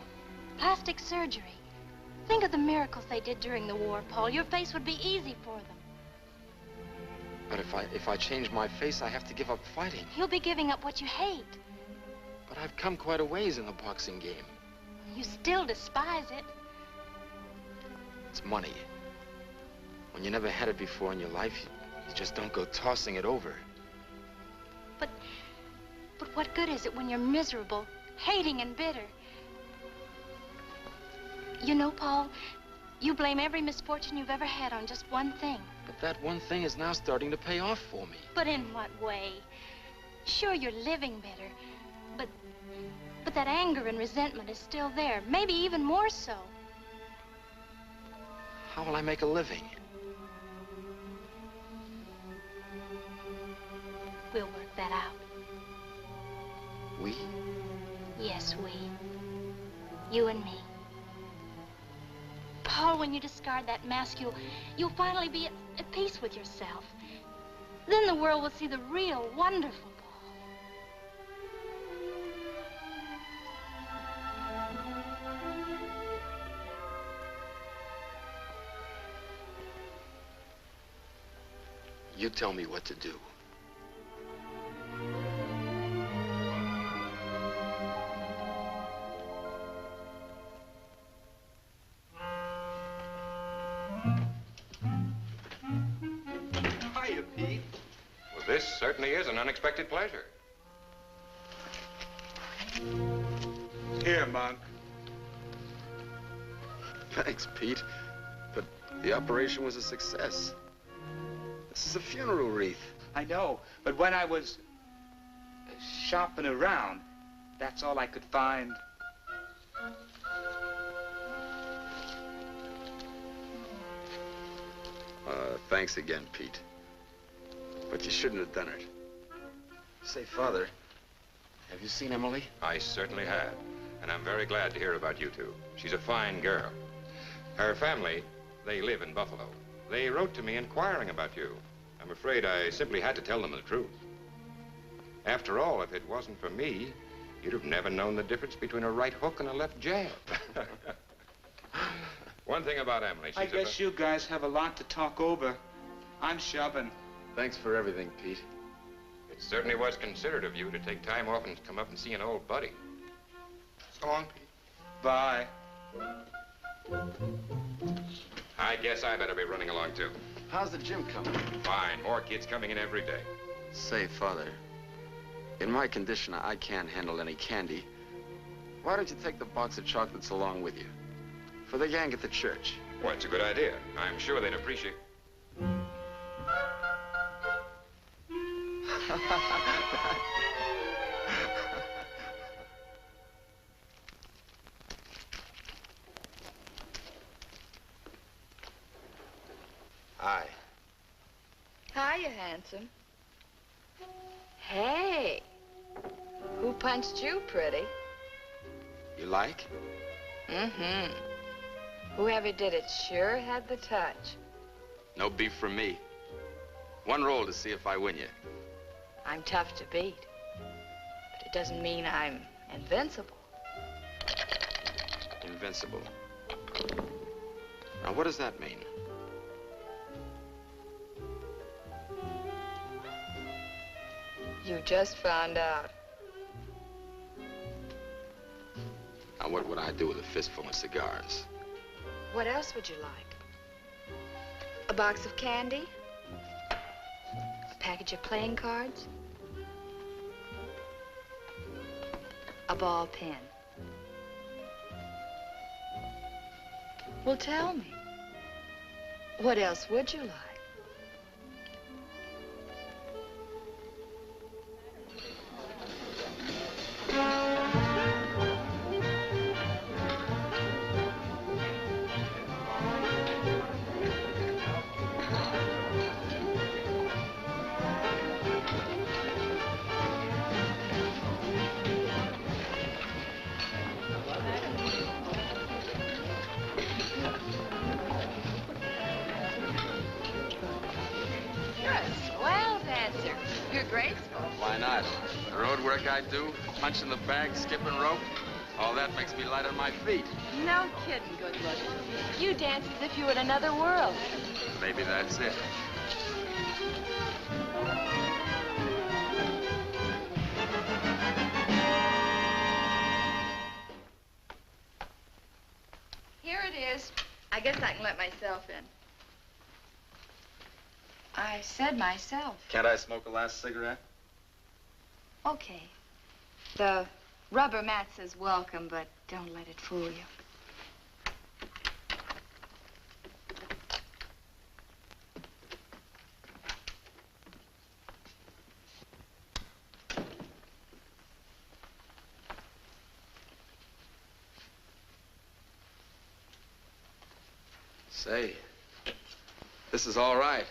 Plastic surgery. Think of the miracles they did during the war, Paul. Your face would be easy for them. But if I change my face, I have to give up fighting. You'll be giving up what you hate. But I've come quite a ways in the boxing game. You still despise it. It's money. When you never had it before in your life, you just don't go tossing it over. But what good is it when you're miserable, hating and bitter? You know, Paul, you blame every misfortune you've ever had on just one thing. But that one thing is now starting to pay off for me. But in what way? Sure, you're living better, but that anger and resentment is still there, maybe even more so. How will I make a living? We'll work that out. We? Yes, we. You and me. Paul, when you discard that mask, you'll finally be at peace with yourself. Then the world will see the real, wonderful Paul. You tell me what to do. Hiya, Pete. Well, this certainly is an unexpected pleasure. Here, Monk. Thanks, Pete. But the operation was a success. This is a funeral wreath. I know, but when I was shopping around, that's all I could find. Thanks again, Pete. But you shouldn't have done it. Say, Father, have you seen Emily? I certainly have, and I'm very glad to hear about you two. She's a fine girl. Her family, they live in Buffalo. They wrote to me inquiring about you. I'm afraid I simply had to tell them the truth. After all, if it wasn't for me, you'd have never known the difference between a right hook and a left jab. One thing about Emily, she's I guess you guys have a lot to talk over. I'm shoving. Thanks for everything, Pete. It certainly was considerate of you to take time off and come up and see an old buddy. So long, Pete. Bye. I guess I better be running along, too. How's the gym coming? Fine. More kids coming in every day. Say, Father, in my condition, I can't handle any candy. Why don't you take the box of chocolates along with you? For the gang at the church. Well, it's a good idea. I'm sure they'd appreciate. Hi. Hiya, handsome. Hey, who punched you, pretty? You like? Mm-hmm. Whoever did it sure had the touch. No beef from me. One roll to see if I win you. I'm tough to beat, but it doesn't mean I'm invincible. Invincible. Now, what does that mean? You just found out. Now, what would I do with a fistful of cigars? What else would you like? A box of candy? A package of playing cards? A ball pen? Well, tell me. What else would you like? I do, punching the bag, skipping rope, all that makes me light on my feet. No kidding, good looking. You dance as if you were in another world. Maybe that's it. Here it is. I guess I can let myself in. I said myself. Can't I smoke a last cigarette? Okay. The rubber mat says welcome, but don't let it fool you. Say, this is all right.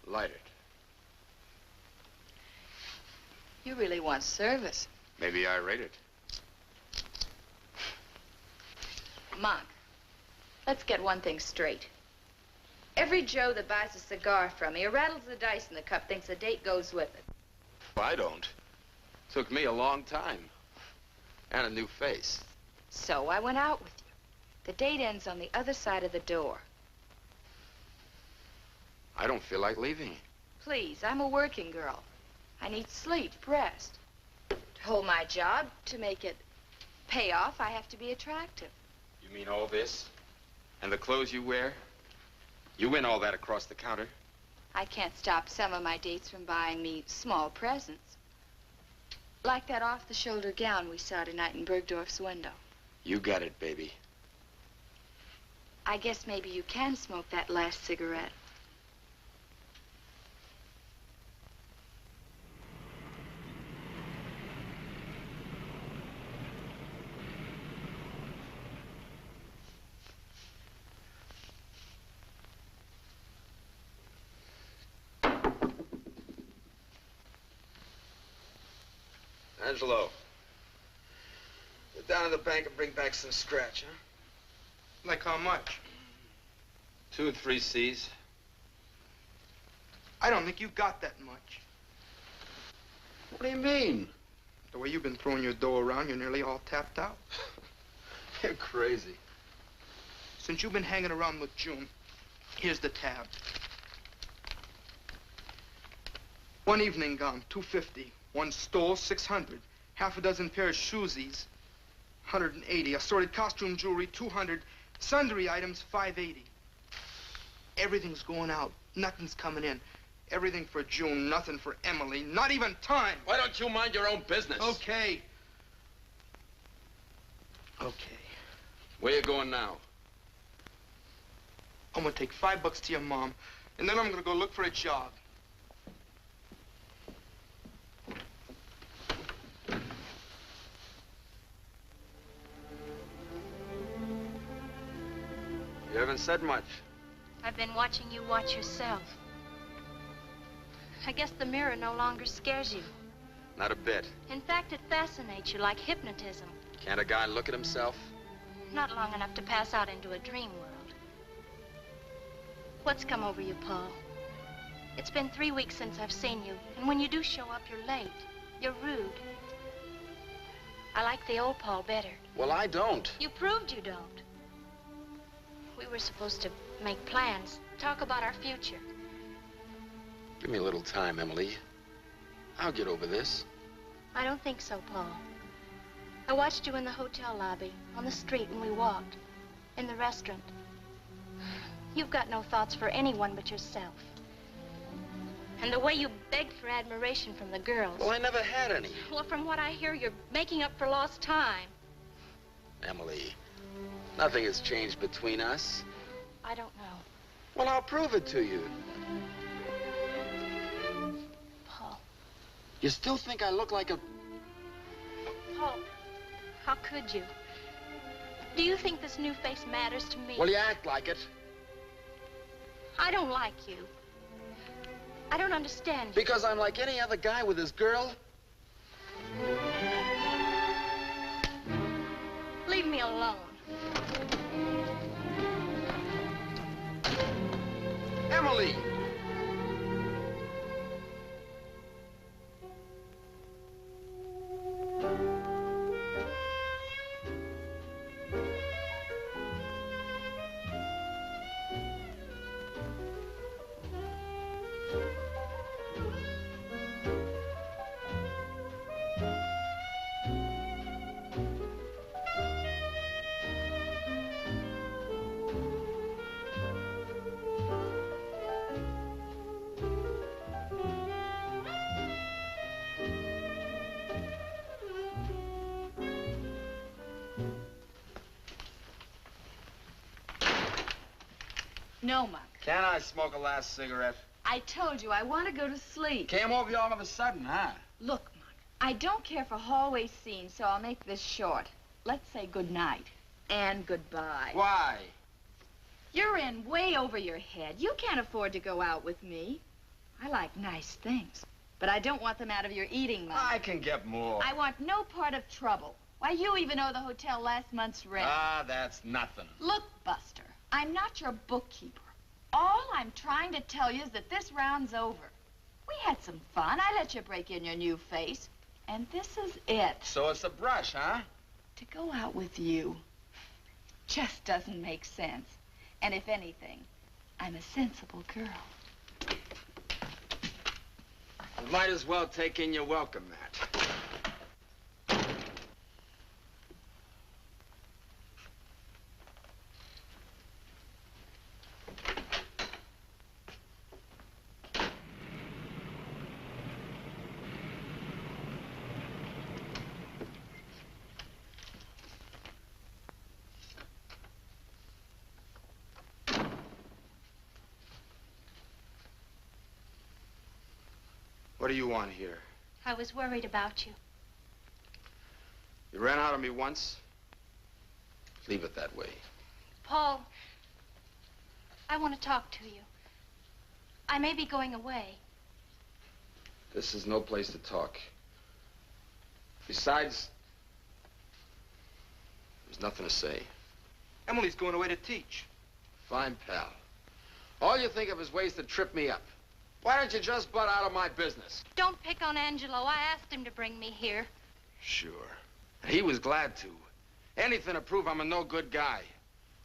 Light it. You really want service. Maybe I rate it. Monk, let's get one thing straight. Every Joe that buys a cigar from me or rattles the dice in the cup thinks a date goes with it. I don't. Took me a long time. And a new face. So I went out with you. The date ends on the other side of the door. I don't feel like leaving. Please, I'm a working girl. I need sleep, rest. To hold my job, to make it pay off, I have to be attractive. You mean all this? And the clothes you wear? You win all that across the counter? I can't stop some of my dates from buying me small presents. Like that off-the-shoulder gown we saw tonight in Bergdorf's window. You got it, baby. I guess maybe you can smoke that last cigarette. Angelo, go down to the bank and bring back some scratch, huh? Like how much? 2 or 3 C's. I don't think you got that much. What do you mean? The way you've been throwing your dough around, you're nearly all tapped out. You're crazy. Since you've been hanging around with June, here's the tab. One evening gown, $250. One stole, $600. Half a dozen pair of shoesies, $180. Assorted costume jewelry, $200. Sundry items, $580. Everything's going out. Nothing's coming in. Everything for June, nothing for Emily, not even time. Why don't you mind your own business? Okay. Okay. Where you going now? I'm gonna take $5 to your mom, and then I'm gonna go look for a job. You haven't said much. I've been watching you watch yourself. I guess the mirror no longer scares you. Not a bit. In fact, it fascinates you like hypnotism. Can't a guy look at himself? Not long enough to pass out into a dream world. What's come over you, Paul? It's been 3 weeks since I've seen you, and when you do show up, you're late. You're rude. I like the old Paul better. Well, I don't. You proved you don't. We were supposed to make plans, talk about our future. Give me a little time, Emily. I'll get over this. I don't think so, Paul. I watched you in the hotel lobby, on the street when we walked, in the restaurant. You've got no thoughts for anyone but yourself. And the way you begged for admiration from the girls. Well, I never had any. Well, from what I hear, you're making up for lost time. Emily, nothing has changed between us. I don't know. Well, I'll prove it to you. Paul. You still think I look like a... Paul, how could you? Do you think this new face matters to me? Well, you act like it. I don't like you. I don't understand you. Because I'm like any other guy with his girl? Leave me alone. Emily! No, Monk. Can I smoke a last cigarette? I told you I want to go to sleep. Came over you all of a sudden, huh? Look, Monk, I don't care for hallway scenes, so I'll make this short. Let's say good night and goodbye. Why? You're in way over your head. You can't afford to go out with me. I like nice things, but I don't want them out of your eating money. I can get more. I want no part of trouble. Why, you even owe the hotel last month's rent. Ah, that's nothing. Look, Buster, I'm not your bookkeeper. All I'm trying to tell you is that this round's over. We had some fun. I let you break in your new face. And this is it. So it's a brush, huh? To go out with you just doesn't make sense. And if anything, I'm a sensible girl. You might as well take in your welcome mat. What do you want here? I was worried about you. You ran out on me once. Leave it that way. Paul, I want to talk to you. I may be going away. This is no place to talk. Besides, there's nothing to say. Emily's going away to teach. Fine, pal. All you think of is ways to trip me up. Why don't you just butt out of my business? Don't pick on Angelo. I asked him to bring me here. Sure. And he was glad to. Anything to prove I'm a no-good guy.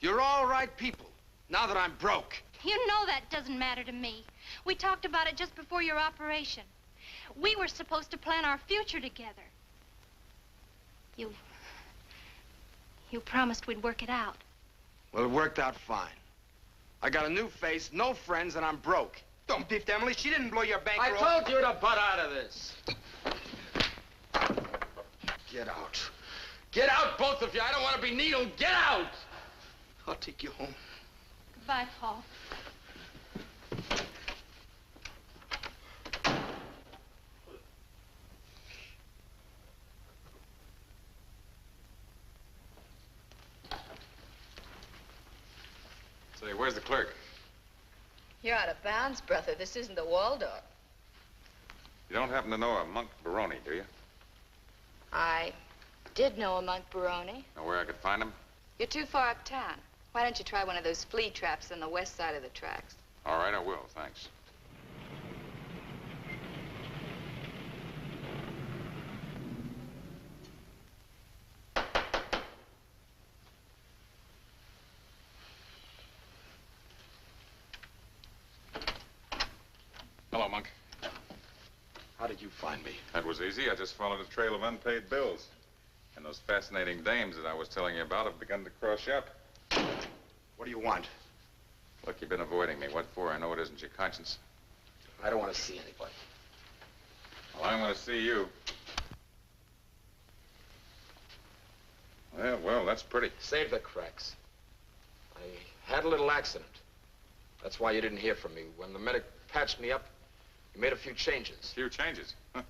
You're all right people, now that I'm broke. You know that doesn't matter to me. We talked about it just before your operation. We were supposed to plan our future together. You promised we'd work it out. Well, it worked out fine. I got a new face, no friends, and I'm broke. Don't beef Emily. She didn't blow your bankroll. I told you to butt out of this. Get out. Get out, both of you. I don't want to be needled. Get out! I'll take you home. Goodbye, Paul. Say, where's the clerk? You're out of bounds, brother. This isn't the Waldorf. You don't happen to know a Monk Baroni, do you? I did know a Monk Baroni. Know where I could find him? You're too far uptown. Why don't you try one of those flea traps on the west side of the tracks? All right, I will. Thanks. Hello, Monk. How did you find me? That was easy. I just followed a trail of unpaid bills. And those fascinating dames that I was telling you about have begun to cross you up. What do you want? Look, you've been avoiding me. What for? I know it isn't your conscience. I don't want to see anybody. Well, I want to see you. Well, that's pretty. Save the cracks. I had a little accident. That's why you didn't hear from me. When the medic patched me up, he made a few changes. Few changes? Huh.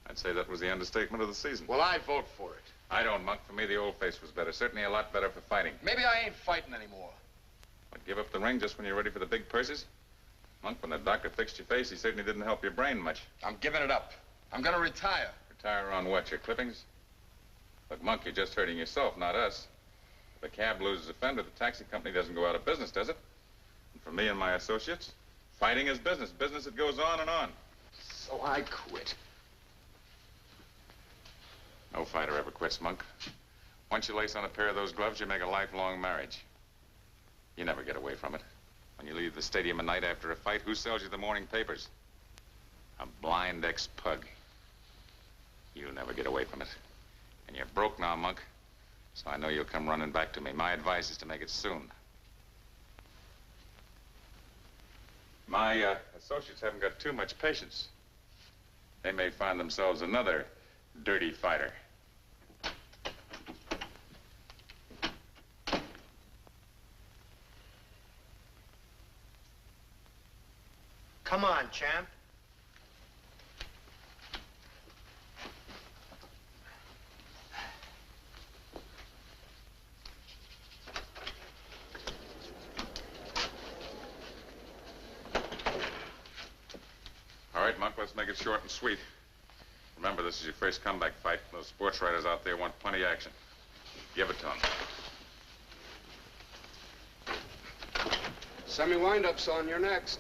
I'd say that was the understatement of the season. Well, I vote for it. I don't, Monk. For me, the old face was better. Certainly a lot better for fighting. Maybe I ain't fighting anymore. But give up the ring just when you're ready for the big purses? Monk, when the doctor fixed your face, he certainly didn't help your brain much. I'm giving it up. I'm gonna retire. Retire on what, your clippings? Look, Monk, you're just hurting yourself, not us. If a cab loses a fender, the taxi company doesn't go out of business, does it? And for me and my associates, fighting is business. Business that goes on and on. So I quit. No fighter ever quits, Monk. Once you lace on a pair of those gloves, you make a lifelong marriage. You never get away from it. When you leave the stadium at night after a fight, who sells you the morning papers? A blind ex-pug. You'll never get away from it. And you're broke now, Monk, so I know you'll come running back to me. My advice is to make it soon. My associates haven't got too much patience. They may find themselves another dirty fighter. Come on, champ. All right, Monk, let's make it short and sweet. Remember, this is your first comeback fight. Those sports writers out there want plenty of action. Give it to them. Semi-wind-up, son. You're next.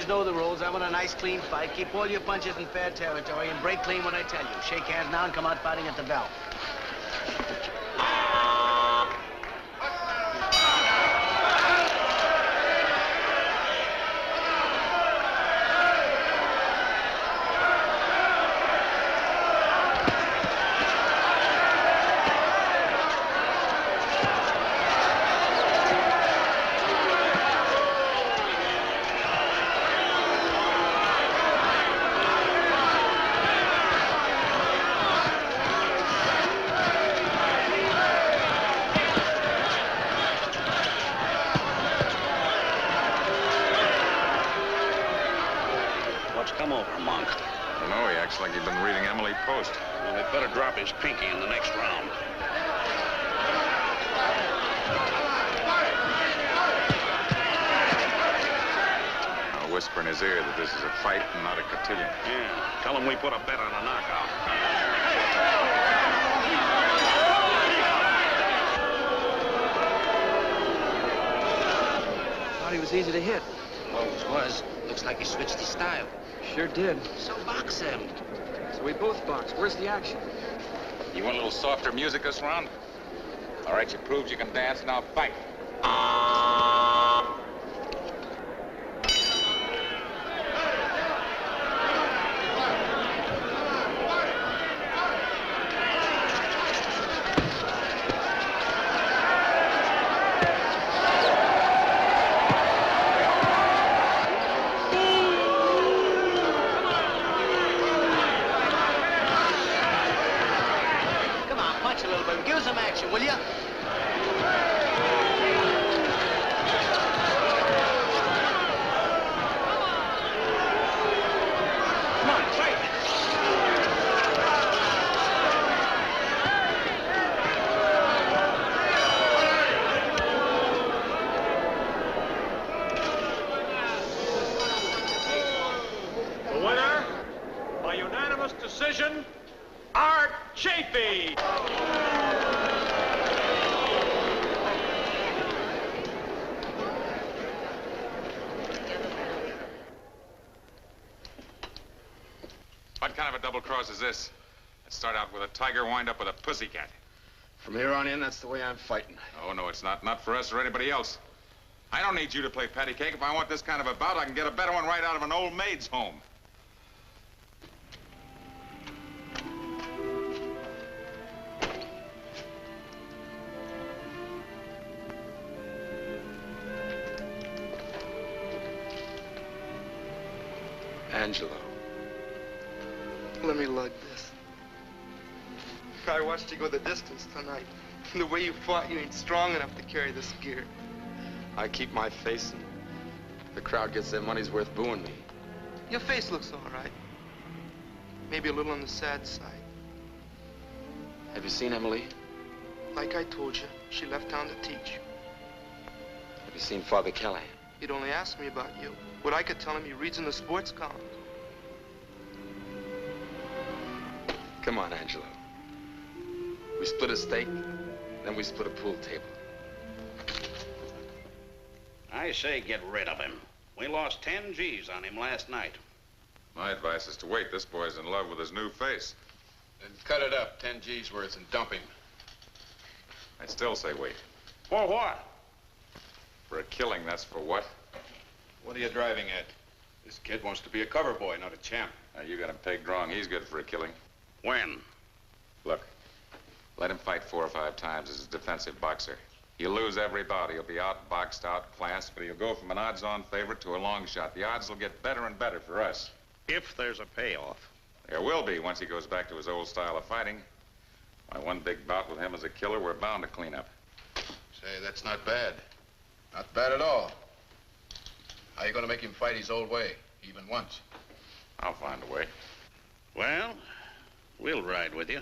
Know the rules. I want a nice, clean fight. Keep all your punches in fair territory and break clean when I tell you. Shake hands now and come out fighting at the bell. His pinky in the next round. I'll whisper in his ear that this is a fight and not a cotillion. Yeah, tell him we put a bet on a knockout. thought he was easy to hit. Always was. Looks like he switched his style. Sure did. So box him. So we both box. Where's the action? You want a little softer music this round? All right, you proved you can dance, now fight. Will you? Come on, fight. The winner, by unanimous decision, Art Chafee. What kind of a double cross is this? Let's start out with a tiger, wind up with a pussycat. From here on in, that's the way I'm fighting. Oh, no, it's not. Not for us or anybody else. I don't need you to play patty cake. If I want this kind of a bout, I can get a better one right out of an old maid's home. Angelo. Let me lug this. I watched you go the distance tonight. The way you fought, you ain't strong enough to carry this gear. I keep my face and the crowd gets their money's worth booing me. Your face looks all right. Maybe a little on the sad side. Have you seen Emily? Like I told you, she left town to teach. Have you seen Father Callahan? He'd only ask me about you. What I could tell him, he reads in the sports column. Come on, Angelo. We split a steak, then we split a pool table. I say get rid of him. We lost 10 G's on him last night. My advice is to wait. This boy's in love with his new face. Then cut it up, 10 G's worth, and dump him. I still say wait. For what? For a killing, that's for what? What are you driving at? This kid wants to be a cover boy, not a champ. Now, you got him pegged wrong. He's good for a killing. When? Look, let him fight 4 or 5 times as a defensive boxer. He'll lose every bout. He'll be outboxed, outclassed, but he'll go from an odds-on favorite to a long shot. The odds will get better and better for us. If there's a payoff. There will be once he goes back to his old style of fighting. My one big bout with him as a killer, we're bound to clean up. Say, that's not bad. Not bad at all. How are you going to make him fight his old way, even once? I'll find a way. Well, we'll ride with you.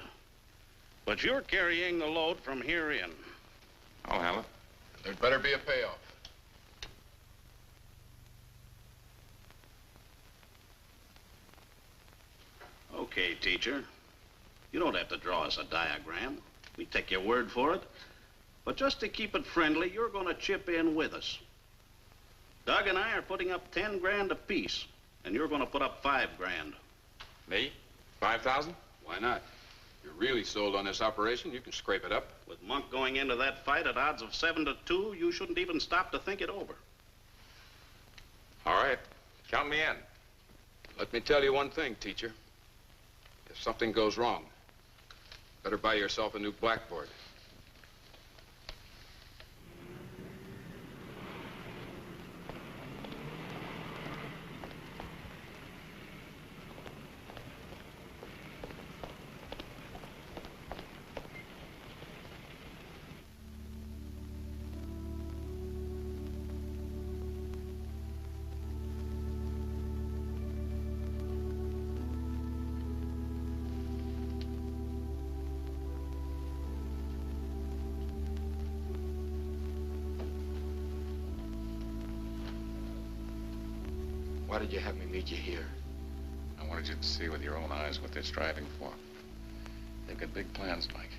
But you're carrying the load from here in. I'll handle it. There'd better be a payoff. Okay, teacher. You don't have to draw us a diagram. We take your word for it. But just to keep it friendly, you're going to chip in with us. Doug and I are putting up 10 grand apiece, and you're going to put up 5 grand. Me? 5,000? Why not? If you're really sold on this operation, you can scrape it up. With Monk going into that fight at odds of 7 to 2, you shouldn't even stop to think it over. All right. Count me in. Let me tell you one thing, teacher. If something goes wrong, better buy yourself a new blackboard. Why did you have me meet you here? I wanted you to see with your own eyes what they're striving for. They've got big plans, Mike.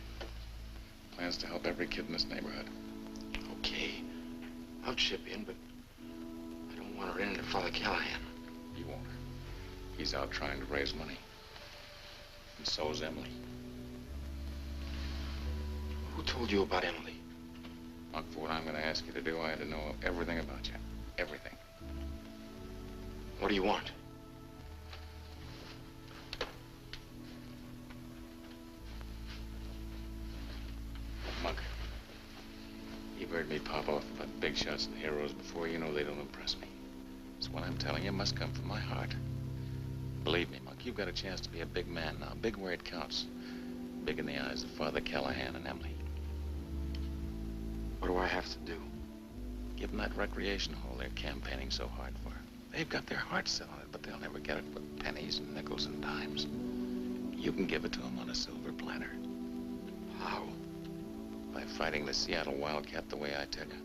Plans to help every kid in this neighborhood. Okay. I'll chip in, but Father Callahan. He won't. He's out trying to raise money. And so's Emily. Who told you about Emily? Monk, for what I'm going to ask you to do, I had to know everything about you. Everything. What do you want? Monk, you've heard me pop off about big shots and heroes before. You know they don't impress me. So what I'm telling you must come from my heart. Believe me, Monk, you've got a chance to be a big man now. Big where it counts. Big in the eyes of Father Callahan and Emily. What do I have to do? Give them that recreation hole they're campaigning so hard for. They've got their hearts set on it, but they'll never get it with pennies and nickels and dimes. You can give it to them on a silver platter. How? By fighting the Seattle Wildcat the way I tell you.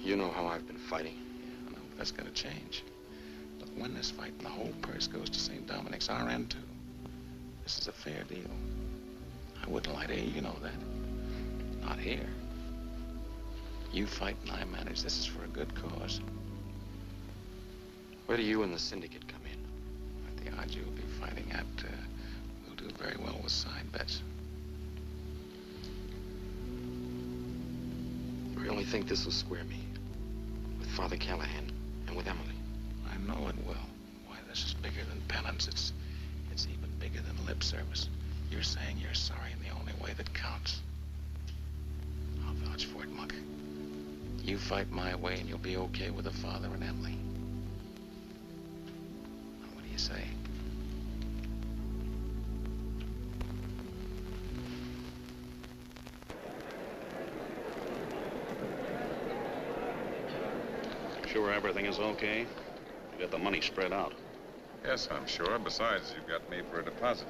You know how I've been fighting. Yeah, I know, but that's gonna change. Look, win this fight and the whole purse goes to St. Dominic's, our end too. This is a fair deal. I wouldn't lie to you, you know that. Not here. You fight and I manage. This is for a good cause. Where do you and the syndicate come in? At the odds you'll be fighting at, we'll do very well with side bets. I really think this will square me. With Father Callahan and with Emily. I know it will. Why, this is bigger than penance. It's even bigger than lip service. You're saying you're sorry in the only way that counts. I'll vouch for it, Monk. You fight my way and you'll be okay with the father and Emily. Now, what do you say? Sure everything is okay? You got the money spread out. Yes, I'm sure. Besides, you've got me for a deposit.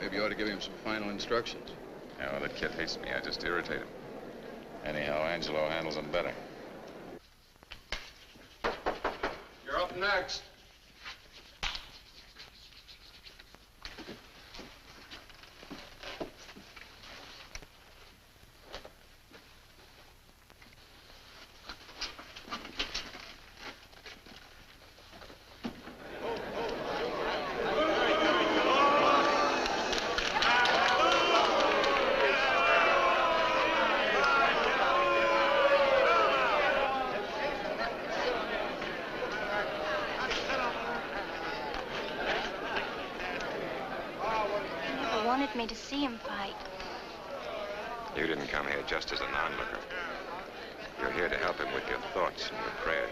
Maybe you ought to give him some final instructions. No, that kid hates me. I just irritate him. Anyhow, Angelo handles him better. You're up next. Me to see him fight. You didn't come here just as a non-looker. You're here to help him with your thoughts and your prayers.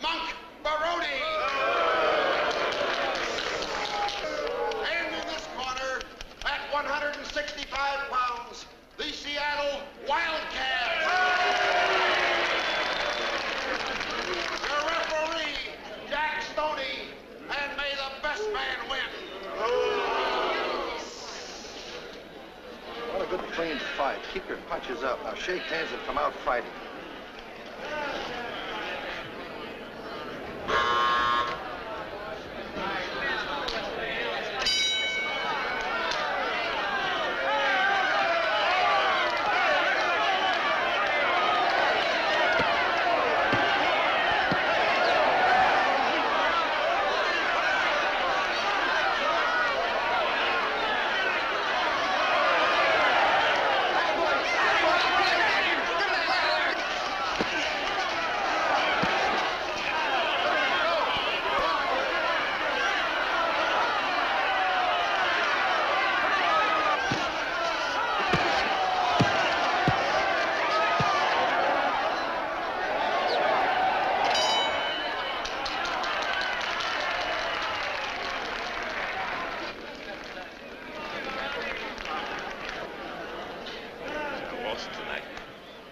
Monk Baroni. And in this corner, at 165 pounds, the Seattle Wildcat. Your referee, Jack Stoney, and may the best man win. What a good clean fight. Keep your punches up. Now shake hands and come out fighting.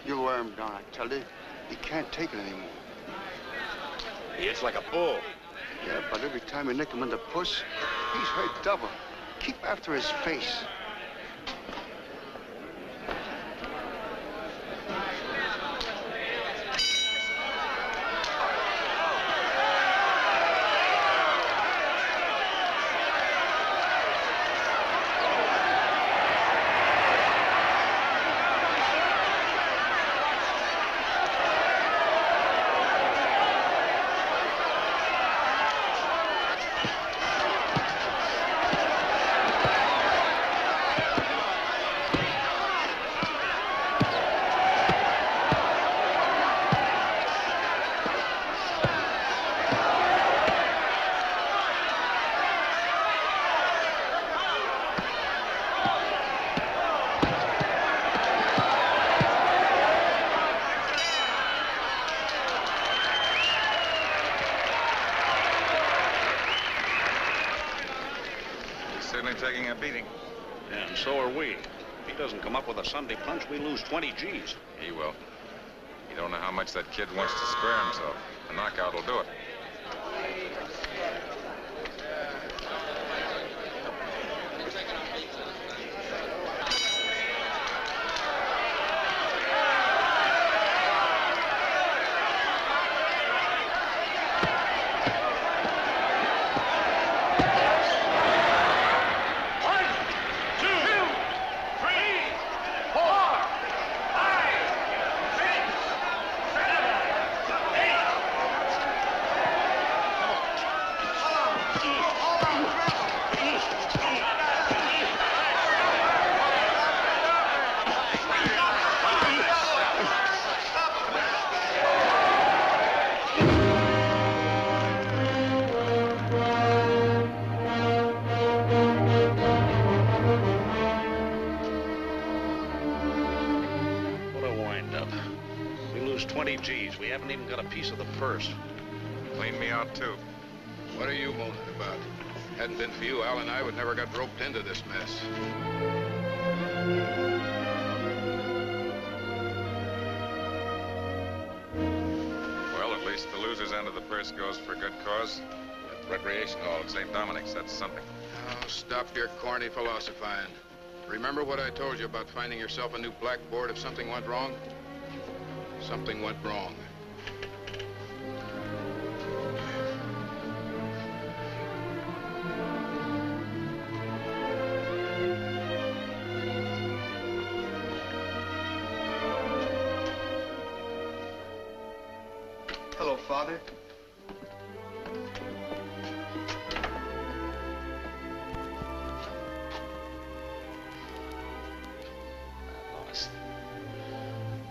You'll wear him down, I tell you. He can't take it anymore. He hits like a bull. Yeah, but every time you nick him in the puss, he's hurt double. Keep after his face. Taking a beating. Yeah, and so are we. If he doesn't come up with a Sunday punch, we lose 20 G's. He will. You don't know how much that kid wants to square himself. A knockout will do it. Purse. Clean me out, too. What are you moaning about? Hadn't been for you, Al and I would never got roped into this mess. Well, at least the loser's end of the purse goes for a good cause. At Recreation Hall at St. Dominic's, that's something. Oh, stop your corny philosophizing. Remember what I told you about finding yourself a new blackboard if something went wrong? Something went wrong. Hello, Father.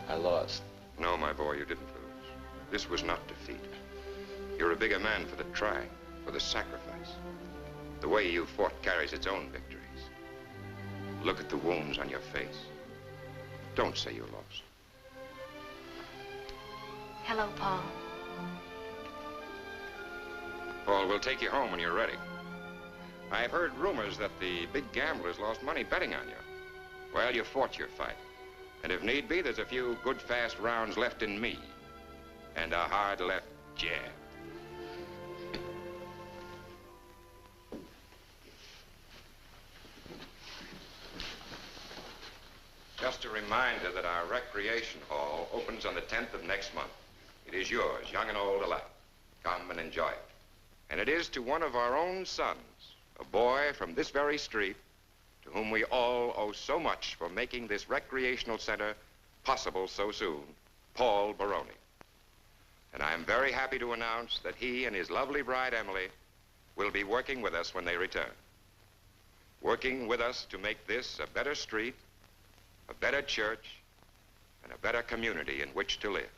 I lost. No, my boy, you didn't lose. This was not defeat. You're a bigger man for the trying, for the sacrifice. The way you fought carries its own victories. Look at the wounds on your face. Don't say you lost. Hello, Paul. Paul, we'll take you home when you're ready. I've heard rumors that the big gamblers lost money betting on you. Well, you fought your fight. And if need be, there's a few good, fast rounds left in me. And a hard left jab. Just a reminder that our recreation hall opens on the 10th of next month. It is yours, young and old alike. Come and enjoy it. And it is to one of our own sons, a boy from this very street, to whom we all owe so much for making this recreational center possible so soon, Paul Baroni. And I am very happy to announce that he and his lovely bride, Emily, will be working with us when they return. Working with us to make this a better street, a better church, and a better community in which to live.